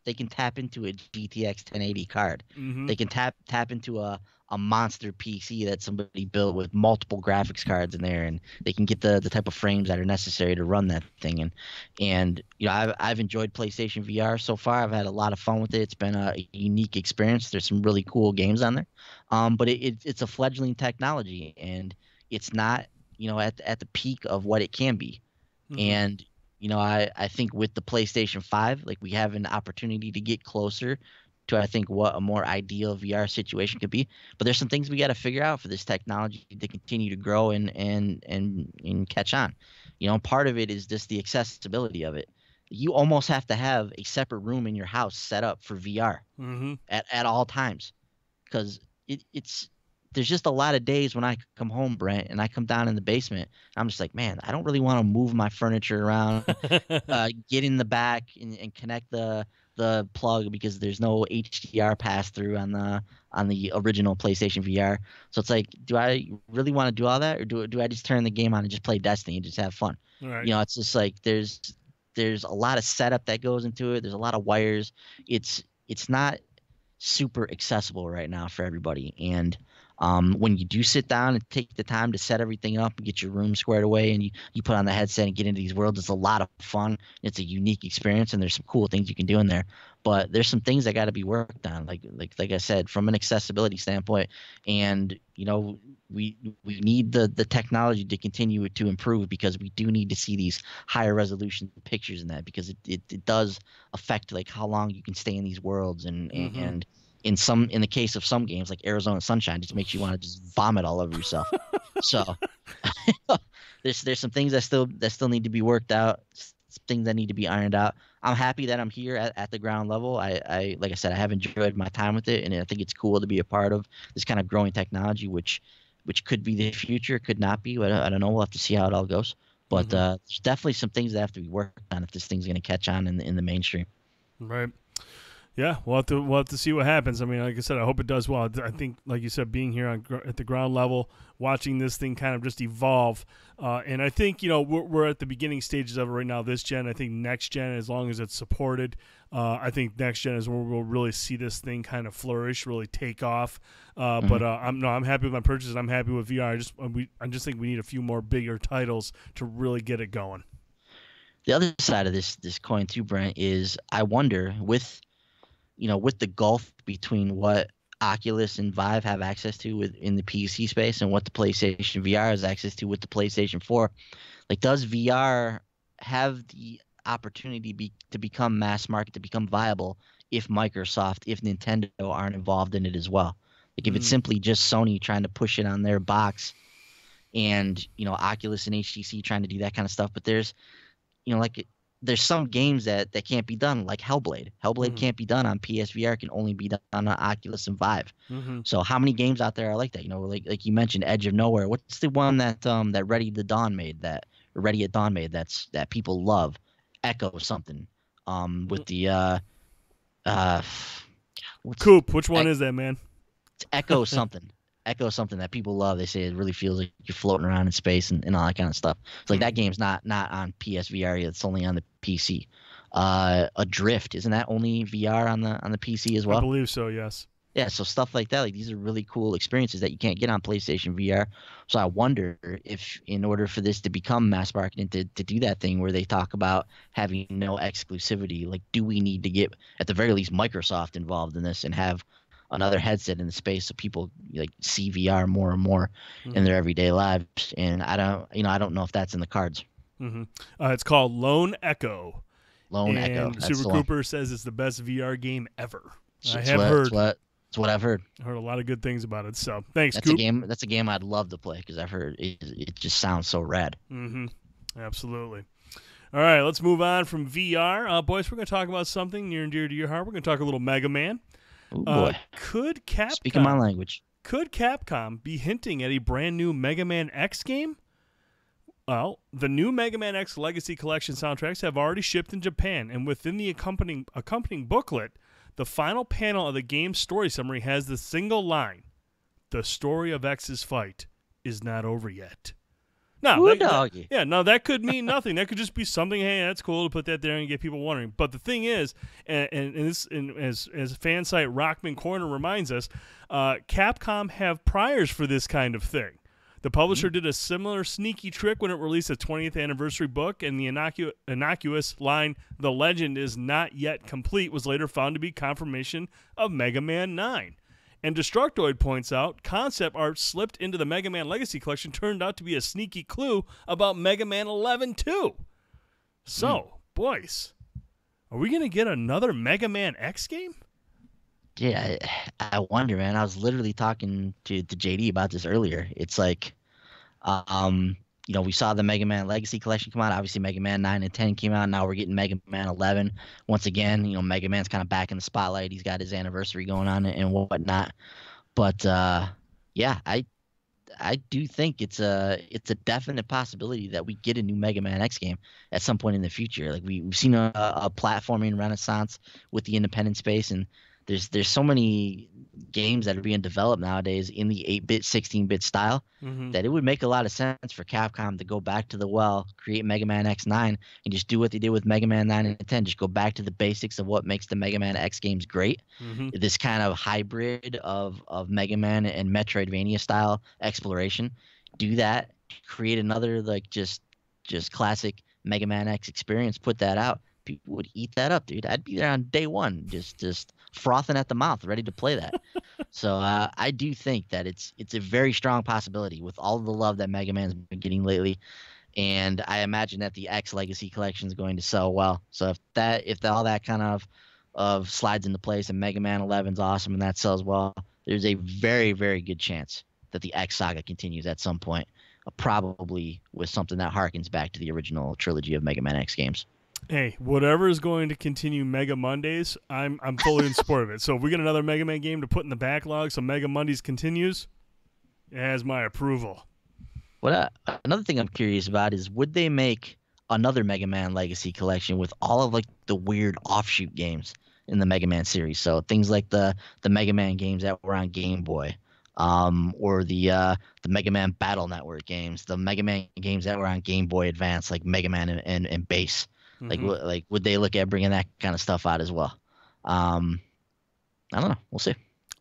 into a GTX 1080 card. They can tap into a monster PC that somebody built with multiple graphics cards in there, and they can get the type of frames that are necessary to run that thing. And you know, I've enjoyed PlayStation VR so far. I've had a lot of fun with it. It's been a unique experience. There's some really cool games on there. But it's a fledgling technology, and it's not, at the peak of what it can be. And I think with the PlayStation 5, like, we have an opportunity to get closer to, I think, what a more ideal VR situation could be. But there's some things we got to figure out for this technology to continue to grow and catch on. Part of it is just the accessibility of it. You almost have to have a separate room in your house set up for VR at all times, because it's there's just a lot of days when I come home, Brent, and I come down in the basement. I'm just like, man, I don't really want to move my furniture around, get in the back and connect the plug, because there's no HDR pass through on the original PlayStation VR. So it's like, do I really want to do all that, or do I just turn the game on and just play Destiny and just have fun? Right. It's just like there's a lot of setup that goes into it. There's a lot of wires. It's not super accessible right now for everybody. And when you do sit down and take the time to set everything up and get your room squared away, and you put on the headset and get into these worlds, it's a lot of fun. It's a unique experience, and there's some cool things you can do in there. But there's some things that got to be worked on, like I said, from an accessibility standpoint. And we need the technology to continue to improve, because we do need to see these higher resolution pictures in that, because it does affect, like, how long you can stay in these worlds, and in the case of some games like Arizona Sunshine, just makes you want to just vomit all over yourself. So there's some things that still need to be worked out, things that need to be ironed out. I'm happy that I'm here at the ground level. I like I said, I have enjoyed my time with it, and I think it's cool to be a part of this kind of growing technology, which could be the future, could not be. I don't know. We'll have to see how it all goes. But there's definitely some things that have to be worked on if this thing's going to catch on in the mainstream. Right. Yeah, we'll have to see what happens. I mean, like I said, I hope it does well. I think, like you said, being here at the ground level, watching this thing kind of just evolve, and I think we're at the beginning stages of it right now. This gen, I think next gen, as long as it's supported, I think next gen is where we'll really see this thing kind of flourish, really take off. But I'm happy with my purchase, and I'm happy with VR. I just think we need a few more bigger titles to really get it going. The other side of this coin too, Brent, is I wonder with the gulf between what Oculus and Vive have access to in the PC space and what the PlayStation VR has access to with the PlayStation 4, like, does VR have the opportunity to become mass market, to become viable, if Microsoft, if Nintendo aren't involved in it as well? Like, if it's simply just Sony trying to push it on their box, and Oculus and HTC trying to do that kind of stuff, but there's there's some games that can't be done, like Hellblade. Hellblade can't be done on PSVR, can only be done on Oculus and Vive. So how many games out there are like that? Like you mentioned, Edge of Nowhere. What's the one that Ready at Dawn made that people love? Echo something. With the Coop. Which one is that, man? It's Echo something. Echo something that people love. They say it really feels like you're floating around in space and all that kind of stuff. It's like that game's not on PSVR yet. It's only on the PC. Adrift, isn't that only VR on the PC as well? I believe so, yes. Yeah, so stuff like that, like, these are really cool experiences that you can't get on PlayStation VR. So I wonder if, in order for this to become mass marketing, to do that thing where they talk about having no exclusivity, like, do we need to get, at the very least, Microsoft involved in this and have another headset in the space so people, like, see VR more and more in their everyday lives? And I don't know if that's in the cards. It's called Lone Echo. Lone Echo. Super Cooper says it's the best VR game ever. That's what I've heard. I heard a lot of good things about it. So thanks, That's Coop. That's a game I'd love to play, because I've heard it just sounds so rad. Absolutely. All right, let's move on from VR. Boys, we're going to talk about something near and dear to your heart. We're going to talk a little Megaman. Oh boy! Could Capcom, speaking my language, could Capcom be hinting at a brand new Mega Man X game? Well, the new Mega Man X Legacy Collection soundtracks have already shipped in Japan, and within the accompanying booklet, the final panel of the game's story summary has the single line: "The story of X's fight is not over yet." Now, that could mean nothing. That could just be something. Hey, that's cool to put that there and get people wondering. But the thing is, as fan site Rockman Corner reminds us, Capcom have priors for this kind of thing. The publisher did a similar sneaky trick when it released a 20th anniversary book, and the innocuous line, "The legend is not yet complete," was later found to be confirmation of Mega Man 9. And Destructoid points out, concept art slipped into the Mega Man Legacy Collection turned out to be a sneaky clue about Mega Man 11 too. So, boys, are we going to get another Mega Man X game? Yeah, I wonder, man. I was literally talking to JD about this earlier. It's like, we saw the Mega Man Legacy Collection come out. Obviously, Mega Man 9 and 10 came out. Now we're getting Mega Man 11. Once again, Mega Man's kind of back in the spotlight. He's got his anniversary going on and whatnot. But yeah, I do think it's a definite possibility that we get a new Mega Man X game at some point in the future. Like we've seen a platforming renaissance with the independent space, and there's so many games that are being developed nowadays in the 8-bit, 16-bit style that it would make a lot of sense for Capcom to go back to the well, create Mega Man X9, and just do what they did with Mega Man 9 and 10. Just go back to the basics of what makes the Mega Man X games great. This kind of hybrid of Mega Man and Metroidvania style exploration. Do that, create another just classic Mega Man X experience, put that out. People would eat that up, dude. I'd be there on day one, just frothing at the mouth, ready to play that. So I do think that it's a very strong possibility with all the love that Mega Man's been getting lately, and I imagine that the X Legacy Collection is going to sell well. So if all that kind of slides into place and Mega Man 11's awesome and that sells well, there's a very, very good chance that the X saga continues at some point, probably with something that harkens back to the original trilogy of Mega Man X games. Hey, whatever is going to continue Mega Mondays, I'm fully in support of it. So if we get another Mega Man game to put in the backlog so Mega Mondays continues, it has my approval. Another thing I'm curious about is, would they make another Mega Man Legacy Collection with all of the weird offshoot games in the Mega Man series? So things like the Mega Man games that were on Game Boy, or the Mega Man Battle Network games, the Mega Man games that were on Game Boy Advance, like Mega Man and Base. Like would they look at bringing that kind of stuff out as well? I don't know. We'll see.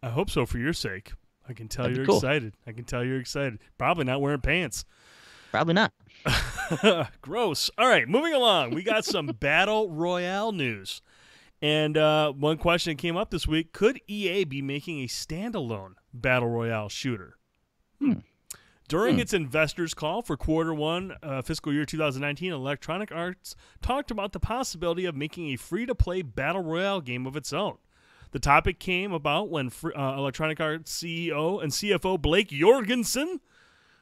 I hope so for your sake. I can tell you're cool. excited. I can tell you're excited. Probably not wearing pants. Probably not. Gross. All right, moving along. We got some Battle Royale news. And one question came up this week. Could EA be making a standalone Battle Royale shooter? During its investors call for Q1 fiscal year 2019, Electronic Arts talked about the possibility of making a free-to-play Battle Royale game of its own. The topic came about when Electronic Arts CEO and CFO Blake Jorgensen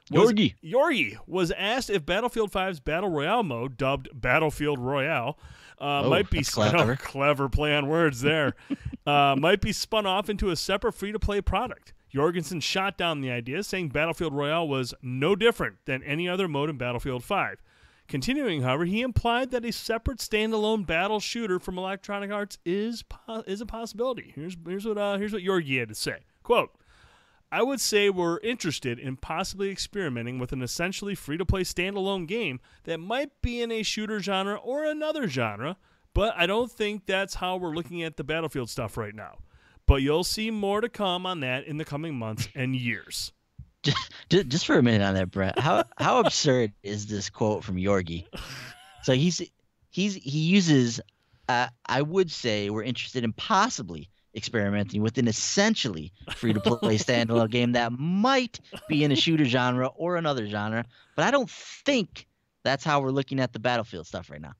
was asked if Battlefield 5's Battle Royale mode, dubbed Battlefield Royale, might be clever play on words there, might be spun off into a separate free-to-play product. Jorgensen shot down the idea, saying Battlefield Royale was no different than any other mode in Battlefield 5. Continuing, however, he implied that a separate standalone battle shooter from Electronic Arts is a possibility. Here's what Jorgi had to say. Quote, I would say we're interested in possibly experimenting with an essentially free-to-play standalone game that might be in a shooter genre or another genre, but I don't think that's how we're looking at the Battlefield stuff right now. But you'll see more to come on that in the coming months and years. Just for a minute on that, Brent. How absurd is this quote from Jorgi? So he uses, I would say we're interested in possibly experimenting with an essentially free-to-play standalone game that might be in a shooter genre or another genre, but I don't think that's how we're looking at the Battlefield stuff right now.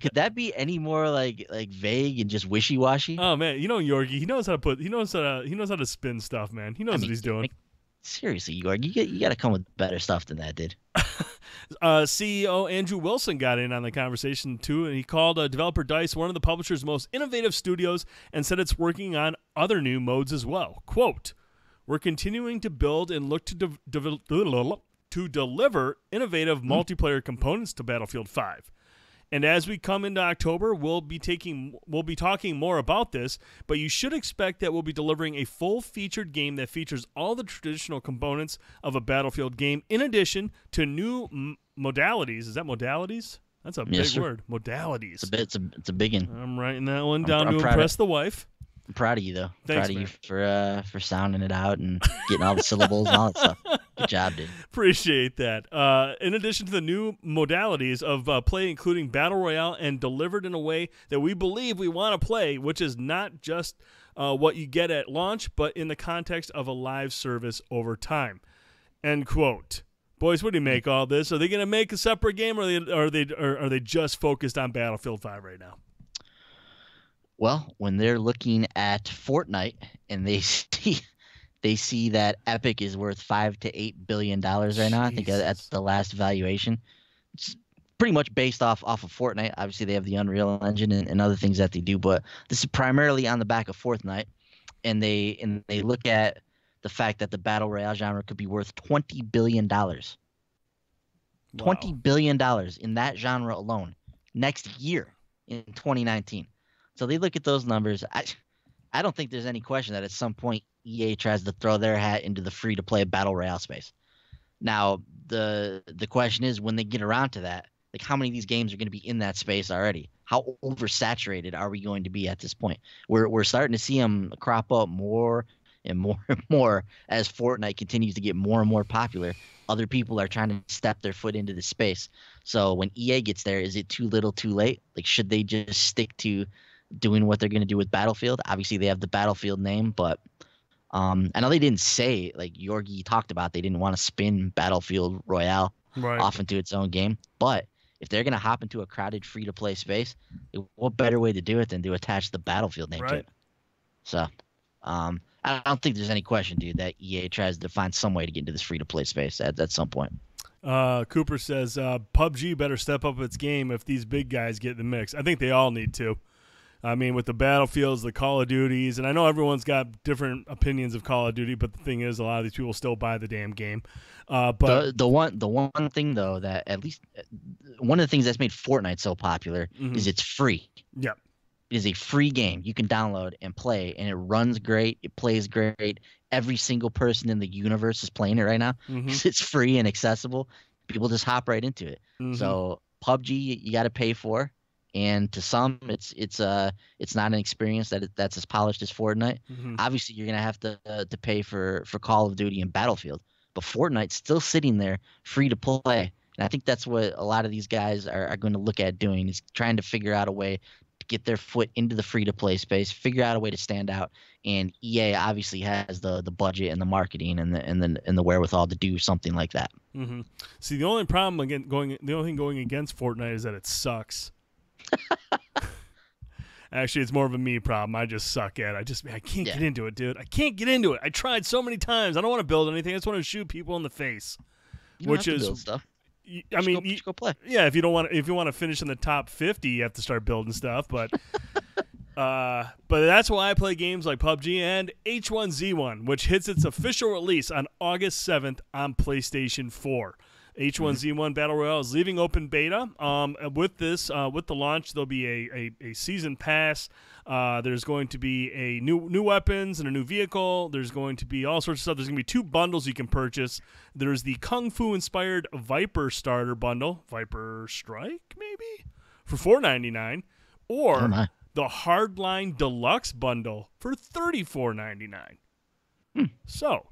Could that be any more like vague and just wishy-washy? Oh man, Jorgi, he knows how to spin stuff, man. He knows what he's doing. Seriously, Jorgi, you got to come with better stuff than that, dude. CEO Andrew Wilson got in on the conversation too, and he called developer DICE one of the publisher's most innovative studios and said it's working on other new modes as well. Quote, we're continuing to build and look to deliver innovative multiplayer components to Battlefield 5. And as we come into October, we'll be talking more about this, but you should expect that we'll be delivering a full-featured game that features all the traditional components of a Battlefield game, in addition to new modalities. Is that modalities? That's a big word. Modalities. It's a big one. I'm writing that one down to impress the wife. I'm proud of you though. Thanks, Proud of man. you for sounding it out and getting all the syllables and all that stuff. Good job, dude. Appreciate that. In addition to the new modalities of play, including Battle Royale, and delivered in a way that we believe we want to play, which is not just what you get at launch, but in the context of a live service over time. End quote. Boys, what do you make all this? Are they going to make a separate game, or are they just focused on Battlefield 5 right now? Well, when they're looking at Fortnite and they see that Epic is worth $5 to $8 billion right now. I think that's the last valuation. It's pretty much based off of Fortnite. Obviously, they have the Unreal Engine and other things that they do, but this is primarily on the back of Fortnite. And they look at the fact that the Battle Royale genre could be worth $20 billion. Wow. $20 billion in that genre alone next year in 2019. So they look at those numbers. I don't think there's any question that at some point EA tries to throw their hat into the free-to-play Battle Royale space. Now, the question is, when they get around to that, like, how many of these games are going to be in that space already? How oversaturated are we going to be at this point? We're starting to see them crop up more and more and more as Fortnite continues to get more and more popular. Other people are trying to step their foot into the space. So when EA gets there, is it too little too late? Like, should they just stick to doing what they're going to do with Battlefield? Obviously, they have the Battlefield name, but I know they didn't say, like Yorgi talked about, they didn't want to spin Battlefield Royale off into its own game. But if they're going to hop into a crowded free-to-play space, what better way to do it than to attach the Battlefield name to it? So I don't think there's any question, dude, that EA tries to find some way to get into this free-to-play space at some point. Cooper says PUBG better step up its game if these big guys get in the mix. I think they all need to. I mean, with the Battlefields, the Call of Duties, and I know everyone's got different opinions of Call of Duty, but the thing is, a lot of these people still buy the damn game. But the one thing though, that at least one of the things that's made Fortnite so popular is it's free. Yeah, it is a free game you can download and play, and it runs great. It plays great. Every single person in the universe is playing it right now because it's free and accessible. People just hop right into it. So PUBG, you got to pay for. And to some, it's not an experience that's as polished as Fortnite. Obviously, you're gonna have to pay for Call of Duty and Battlefield, but Fortnite's still sitting there free to play. And I think that's what a lot of these guys are going to look at doing, is trying to figure out a way to get their foot into the free to play space, figure out a way to stand out. And EA obviously has the budget and the marketing and the wherewithal to do something like that. See, the only problem the only thing going against Fortnite is that it sucks. Actually, it's more of a me problem. I just suck at it. I can't get into it, dude. I can't get into it. I tried so many times. I don't want to build anything. I just want to shoot people in the face. You don't have to build stuff. I mean, just go play. Yeah, if you want to finish in the top 50, you have to start building stuff. But but that's why I play games like PUBG and H1Z1, which hits its official release on August 7th on PlayStation 4. H1Z1 Battle Royale is leaving open beta. With the launch, there'll be a season pass. There's going to be a new weapons and a new vehicle. There's going to be all sorts of stuff. There's going to be 2 bundles you can purchase. There's the Kung Fu inspired Viper starter bundle, Viper Strike maybe, for $4.99, or the Hardline Deluxe bundle for $34.99. So.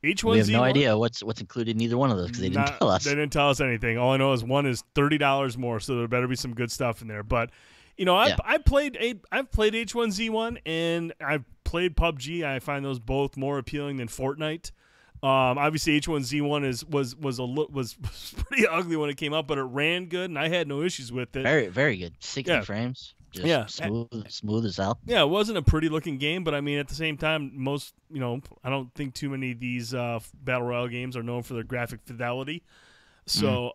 H1Z1, we have no idea what's included in either one of those because they didn't tell us. They didn't tell us anything. All I know is one is $30 more, so there better be some good stuff in there. But I've played H1Z1 and I've played PUBG. I find those both more appealing than Fortnite. Obviously, H1Z1 was pretty ugly when it came out, but it ran good and I had no issues with it. Very, very good. 60 frames. Just smooth as hell. Yeah, it wasn't a pretty looking game, but I mean, at the same time, I don't think too many of these Battle Royale games are known for their graphic fidelity. So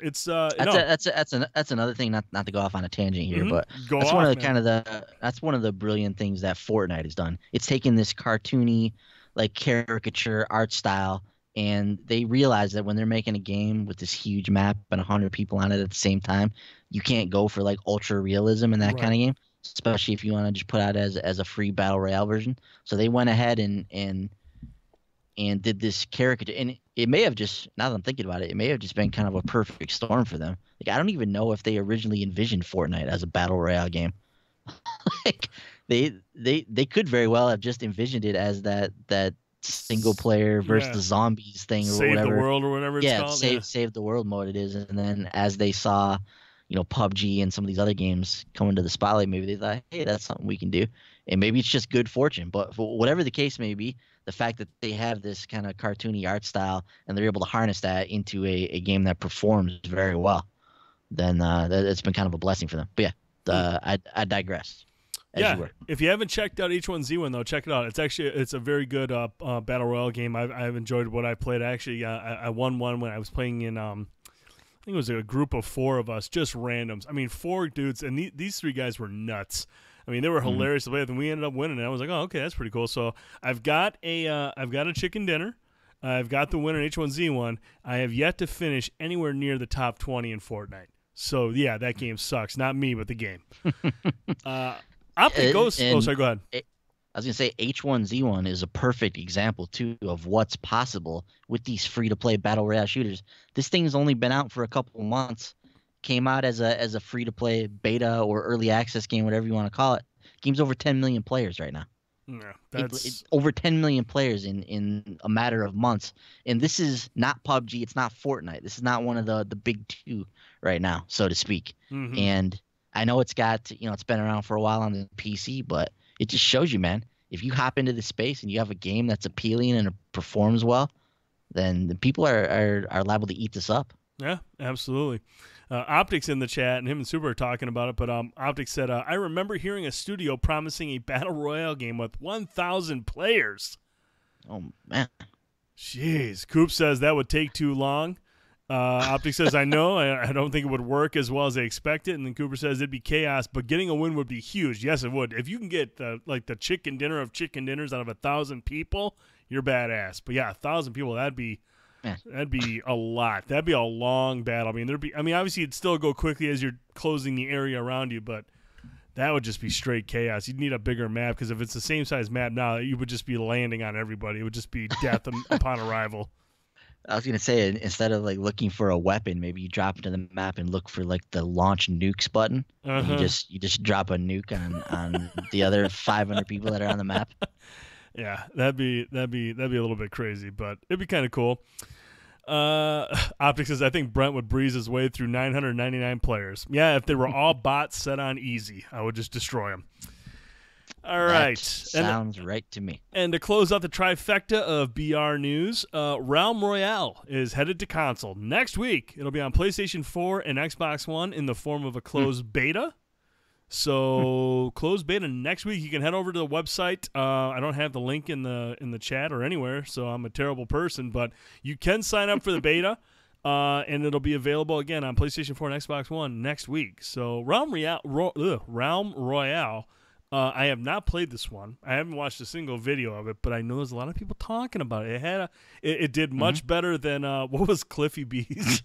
it's that's another thing. Not to go off on a tangent here, but that's one of the brilliant things that Fortnite has done. It's taken this cartoony, like caricature art style, and they realize that when they're making a game with this huge map and 100 people on it at the same time, you can't go for like ultra realism in that kind of game, especially if you want to just put out as a free battle royale version. So they went ahead and did this caricature, and it may have just, now that I'm thinking about it may have just been kind of a perfect storm for them. Like, I don't even know if they originally envisioned Fortnite as a battle royale game. Like, they could very well have just envisioned it as that single player versus the zombies thing or Save whatever. the world or whatever it's called. Save the world mode it is. And then as they saw, PUBG and some of these other games come into the spotlight, maybe they thought, hey, that's something we can do. And maybe it's just good fortune. But for whatever the case may be, the fact that they have this kind of cartoony art style and they're able to harness that into a game that performs very well, then it's been kind of a blessing for them. But yeah, I digress. If you haven't checked out H1Z1 though, check it out. It's a very good battle royale game. I've enjoyed what I played. I won one when I was playing in I think it was a group of 4 of us, just randoms. I mean, 4 dudes, and these 3 guys were nuts. I mean, they were hilarious to play with, and we ended up winning. And I was like, oh, okay, that's pretty cool. So I've got a chicken dinner. I've got the winner in H1Z1. I have yet to finish anywhere near the top 20 in Fortnite. So yeah, that game sucks. Not me, but the game. Optic Ghost. Oh, sorry. Go ahead. I was gonna say H1Z1 is a perfect example too of what's possible with these free-to-play battle royale shooters. This thing's only been out for a couple of months. Came out as a free-to-play beta or early access game, whatever you want to call it. Game's over 10 million players right now. Yeah, that's over 10 million players in a matter of months. And this is not PUBG. It's not Fortnite. This is not one of the big 2 right now, so to speak. Mm-hmm. And I know it's got, it's been around for a while on the PC, but it just shows you, man, if you hop into the space and you have a game that's appealing and it performs well, then the people are liable to eat this up. Yeah, absolutely. Optics in the chat, and him and Super are talking about it, but Optics said, I remember hearing a studio promising a battle royale game with 1,000 players. Oh, man. Jeez. Coop says that would take too long. Optics says, I know. I don't think it would work as well as they expect it. And then Cooper says it'd be chaos, but getting a win would be huge. Yes, it would. If you can get the chicken dinner of chicken dinners out of 1,000 people, you're badass. But yeah, 1,000 people, that'd be a lot. That'd be a long battle. I mean, obviously it'd still go quickly as you're closing the area around you, but that would just be straight chaos. You'd need a bigger map because if it's the same size map now, you would just be landing on everybody. It would just be death upon arrival. I was gonna say, instead of looking for a weapon, maybe you drop into the map and look for the launch nukes button. You just drop a nuke on the other 500 people that are on the map. Yeah, that'd be a little bit crazy, but it'd be kind of cool. Optics says, I think Brent would breeze his way through 999 players. Yeah, if they were all bots set on easy, I would just destroy them. All right. Sounds right to me. And to close out the trifecta of BR news, Realm Royale is headed to console next week. It'll be on PlayStation 4 and Xbox One in the form of a closed beta. So closed beta next week. You can head over to the website. I don't have the link in the chat or anywhere, so I'm a terrible person. But you can sign up for the beta, and it'll be available again on PlayStation 4 and Xbox One next week. So Realm Royale. I have not played this one. I haven't watched a single video of it, but I know there's a lot of people talking about it. It did much better than what was Cliffy B's?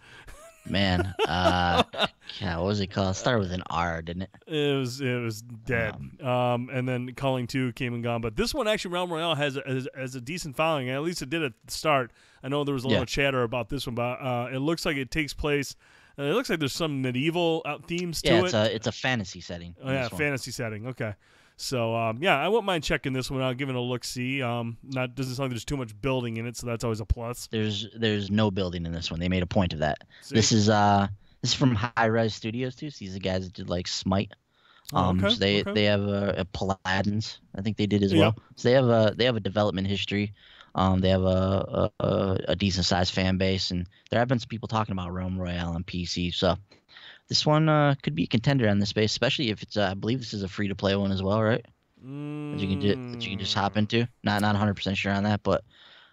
Man, what was it called? It started with an R, didn't it? It was dead. And then Calling 2 came and gone. But this one, actually, Realm Royale has a decent following. At least it did at the start. I know there was a lot of chatter about this one, but it looks like it takes place. It looks like there's some medieval themes to it. Yeah, it's a fantasy setting. Oh, yeah, fantasy setting. Okay. So, I wouldn't mind checking this one out, giving it a look-see. Doesn't sound like there's too much building in it, so that's always a plus. There's no building in this one. They made a point of that. See? This is from High Res Studios, too. So these are the guys that did, Smite. So they have a Paladins, I think they did as well. So they have a development history. They have a decent-sized fan base, and there have been some people talking about Realm Royale on PC, so this one could be a contender on this space, especially if it's. I believe this is a free-to-play one as well, right? That you can just hop into. Not 100% sure on that, but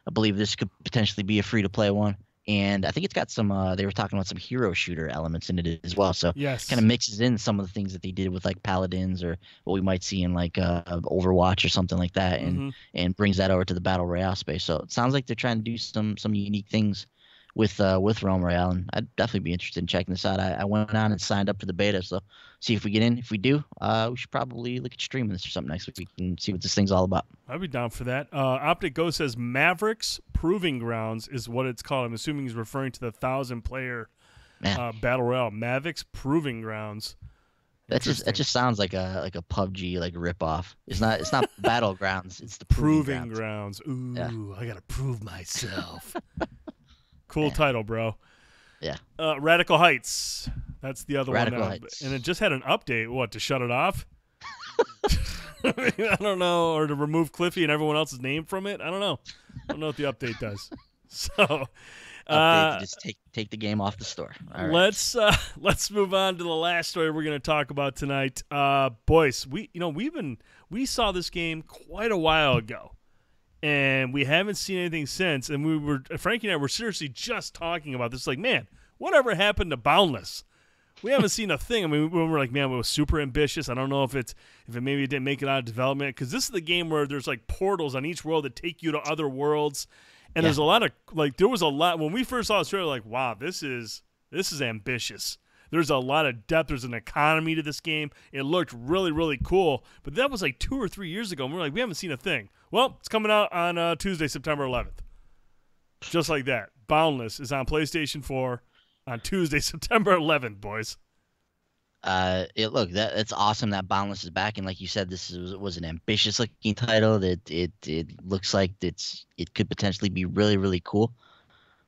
I believe this could potentially be a free-to-play one. And I think it's got some. They were talking about some hero shooter elements in it as well. So kind of mixes in some of the things that they did with Paladins or what we might see in Overwatch or something like that, and brings that over to the battle royale space. So it sounds like they're trying to do some unique things with Realm Royale, and I'd definitely be interested in checking this out. I went on and signed up for the beta, so see if we get in. If we do, we should probably look at streaming this or something next week and see what this thing's all about. I'd be down for that. Optic Ghost says Mavericks Proving Grounds is what it's called. I'm assuming he's referring to the 1,000-player battle royale. Mavericks Proving Grounds. That just sounds like a PUBG like ripoff. It's not Battlegrounds. It's the Proving Grounds. Grounds. Ooh, Yeah. I gotta prove myself. Cool title, bro. Yeah. Radical Heights. That's the other Radical one. Heights. And it just had an update. What, to shut it off? I don't know, or to remove Cliffy and everyone else's name from it. I don't know. I don't know what the update does. So, Update to just take the game off the store. All right. let's move on to the last story we're going to talk about tonight. Boys, we saw this game quite a while ago, and we haven't seen anything since. And Frankie and I were seriously just talking about this. Like, man, whatever happened to Boundless? We haven't seen a thing. I mean, when we're like, man, it was super ambitious. I don't know if it maybe didn't make it out of development, because this is the game where there's like portals on each world that take you to other worlds, and there's a lot of there was a lot when we first saw this trailer. Like, wow, this is ambitious. There's a lot of depth. There's an economy to this game. It looked really, really cool. But that was like 2 or 3 years ago, and we're like, we haven't seen a thing. Well, it's coming out on Tuesday, September 11th. Just like that. Boundless is on PlayStation 4. On Tuesday, September 11th, boys. It's awesome that Boundless is back, and like you said, this was an ambitious looking title. That it looks like it could potentially be really, really cool.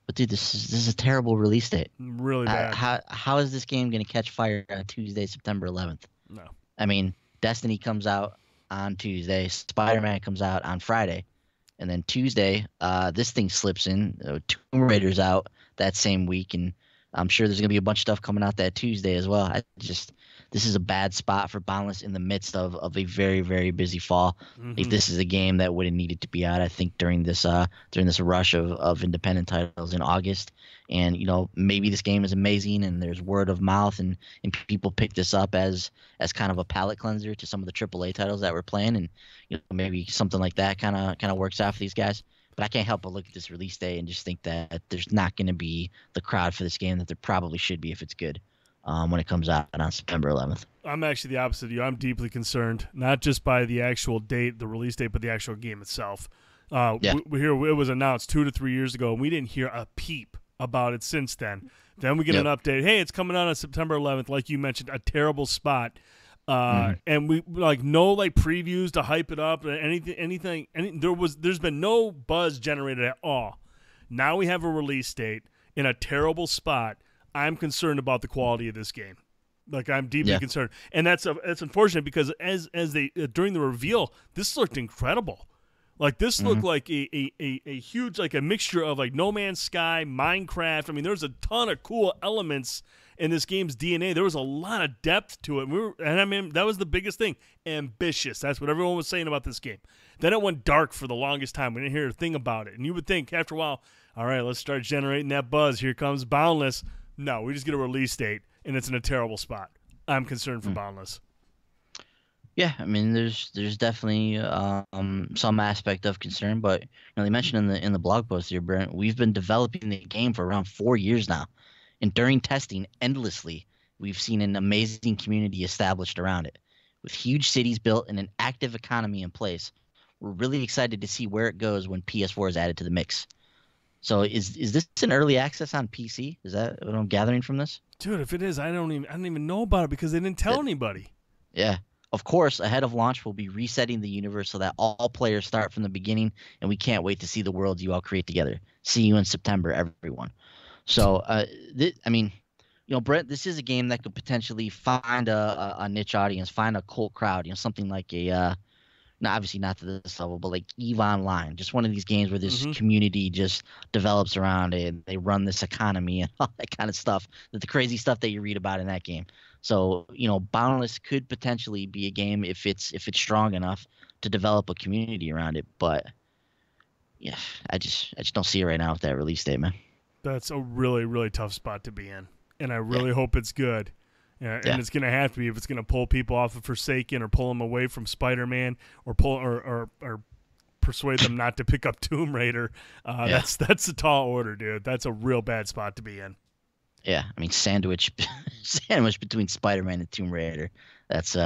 But dude, this is a terrible release date. Really bad. How is this game going to catch fire on Tuesday, September 11th? No. I mean, Destiny comes out on Tuesday, Spider-Man comes out on Friday, and then Tuesday, this thing slips in. Tomb Raider's out that same week, and I'm sure there's going to be a bunch of stuff coming out that Tuesday as well. This is a bad spot for Boundless in the midst of a very, very busy fall. Mm-hmm. If this is a game that would have needed to be out, I think, during this rush of independent titles in August. And, maybe this game is amazing and there's word of mouth and people pick this up as kind of a palate cleanser to some of the AAA titles that we're playing. And, maybe something like that kind of works out for these guys. But I can't help but look at this release day and just think that there's not going to be the crowd for this game that there probably should be if it's good when it comes out on September 11th. I'm actually the opposite of you. I'm deeply concerned, not just by the actual date, the release date, but the actual game itself. We hear it was announced 2 to 3 years ago, and we didn't hear a peep about it since then. Then we get an update. Hey, it's coming out on September 11th. Like you mentioned, a terrible spot. And we no previews to hype it up, anything. There's been no buzz generated at all. Now we have a release date in a terrible spot. I'm concerned about the quality of this game. I'm deeply concerned, and that's unfortunate because as they during the reveal, this looked incredible. This looked like a huge a mixture of No Man's Sky, Minecraft. I mean, there's a ton of cool elements in this game's DNA. There was a lot of depth to it. That was the biggest thing. Ambitious. That's what everyone was saying about this game. Then it went dark for the longest time. We didn't hear a thing about it. And you would think after a while, all right, let's start generating that buzz. Here comes Boundless. No, we just get a release date, and it's in a terrible spot. I'm concerned for Boundless. Yeah, I mean, there's definitely some aspect of concern, but they mentioned in the blog post here, Brent, we've been developing the game for around 4 years now. And during testing endlessly, we've seen an amazing community established around it. With huge cities built and an active economy in place, we're really excited to see where it goes when PS4 is added to the mix. So is this an early access on PC? Is that what I'm gathering from this? Dude, if it is, I don't even know about it because they didn't tell anybody. Yeah. Of course, ahead of launch, we'll be resetting the universe so that all players start from the beginning, and we can't wait to see the worlds you all create together. See you in September, everyone. So, Brent, this is a game that could potentially find a niche audience, find a cult crowd, something like obviously not to this level, but like EVE Online, just one of these games where this community just develops around it, and they run this economy and all that kind of stuff, the crazy stuff that you read about in that game. So, Boundless could potentially be a game if it's strong enough to develop a community around it. But yeah, I just don't see it right now with that release date, man. That's a really, really tough spot to be in, and I really hope it's good. And it's going to have to be if it's going to pull people off of Forsaken or pull them away from Spider-Man or persuade them not to pick up Tomb Raider. That's a tall order, dude. That's a real bad spot to be in. Yeah, I mean, sandwich between Spider-Man and Tomb Raider. That's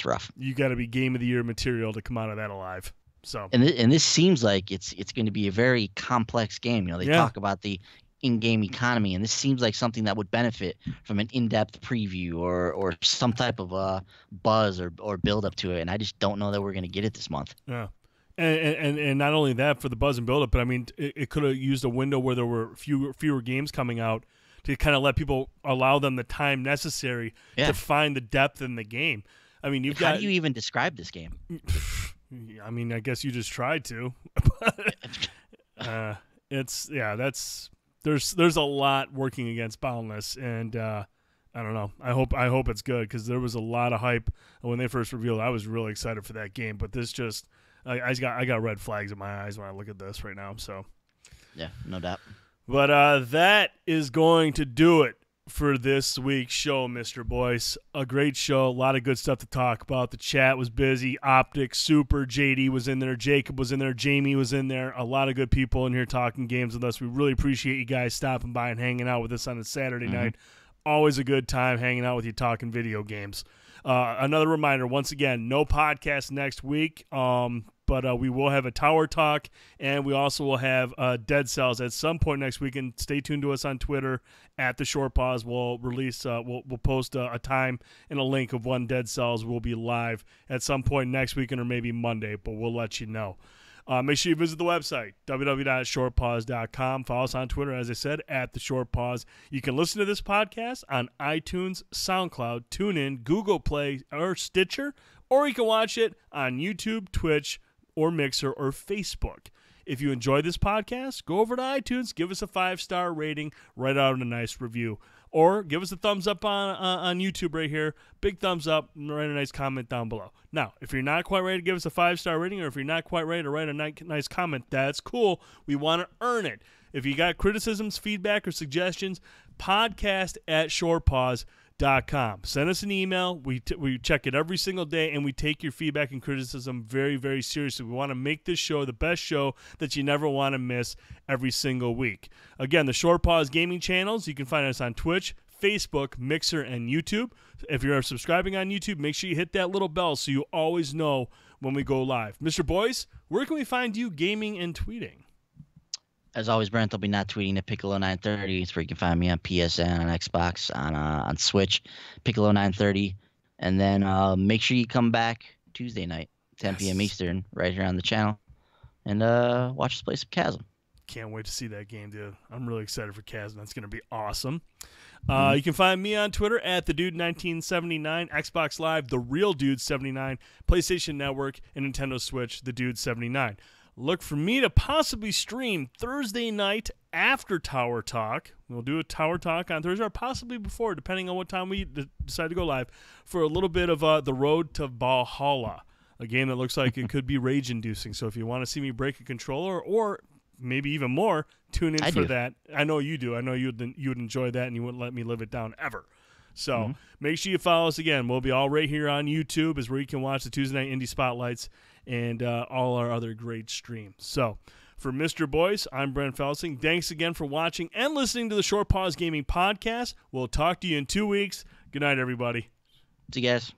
rough. You got to be Game of the Year material to come out of that alive. So and this seems like it's going to be a very complex game. They talk about the in-game economy, and this seems like something that would benefit from an in-depth preview or some type of buzz or build up to it. And I just don't know that we're going to get it this month. Yeah. And not only that for the buzz and build up, but I mean, it could have used a window where there were fewer games coming out to kind of let people allow them the time necessary to find the depth in the game. I mean, how do you even describe this game? I mean, I guess you just tried to. There's a lot working against Boundless, and I don't know. I hope it's good, because there was a lot of hype when they first revealed it. I was really excited for that game, but this just I got red flags in my eyes when I look at this right now. So yeah, no doubt. But that is going to do it for this week's show, Mr. Boyce. A great show, a lot of good stuff to talk about. The chat was busy. Optic, Super, JD was in there, Jacob was in there, Jamie was in there. A lot of good people in here talking games with us. We really appreciate you guys stopping by and hanging out with us on a Saturday night. Always a good time hanging out with you talking video games. Another reminder, once again, no podcast next week, but we will have a Tower Talk, and we also will have Dead Cells at some point next week. And stay tuned to us on Twitter at The Short Pause. We'll release, we'll post a time and a link of when Dead Cells will be live at some point next weekend or maybe Monday, but we'll let you know. Make sure you visit the website, www.shortpause.com. Follow us on Twitter, as I said, at The Short Pause. You can listen to this podcast on iTunes, SoundCloud, TuneIn, Google Play, or Stitcher, or you can watch it on YouTube, Twitch, or Mixer, or Facebook. If you enjoy this podcast, go over to iTunes, give us a 5-star rating, write out a nice review. Or give us a thumbs up on YouTube right here. Big thumbs up, and write a nice comment down below. Now, if you're not quite ready to give us a 5-star rating, or if you're not quite ready to write a nice comment, that's cool. We want to earn it. If you got criticisms, feedback, or suggestions, podcast@shortpause.com. Send us an email. We check it every single day, and we take your feedback and criticism very, very seriously. We want to make this show the best show that you never want to miss every single week. Again, the Short Pause gaming channels, you can find us on Twitch, Facebook, Mixer, and YouTube. If you're subscribing on YouTube, make sure you hit that little bell so you always know when we go live. Mr. Boyce, where can we find you gaming and tweeting? As always, Brent, I'll be not tweeting at Piccolo930. It's where you can find me on PSN, on Xbox, on Switch, Piccolo930. And then make sure you come back Tuesday night, 10 p.m. Eastern, right here on the channel, and watch us play some Chasm. Can't wait to see that game, dude. I'm really excited for Chasm. That's going to be awesome. You can find me on Twitter at TheDude1979, Xbox Live, TheRealDude79, PlayStation Network, and Nintendo Switch, TheDude79. Look for me to possibly stream Thursday night after Tower Talk. We'll do a Tower Talk on Thursday, or possibly before, depending on what time we decide to go live, for a little bit of The Road to Valhalla, a game that looks like it could be rage-inducing. So if you want to see me break a controller, or maybe even more, tune in for that. I know you do. I know you would enjoy that, and you wouldn't let me live it down ever. So make sure you follow us again. We'll be all right here on YouTube, is where you can watch the Tuesday Night Indie Spotlights and all our other great streams. So for Mr. Boyce, I'm Brent Felsing. Thanks again for watching and listening to the Short Pause Gaming Podcast. We'll talk to you in 2 weeks. Good night, everybody. See you guys.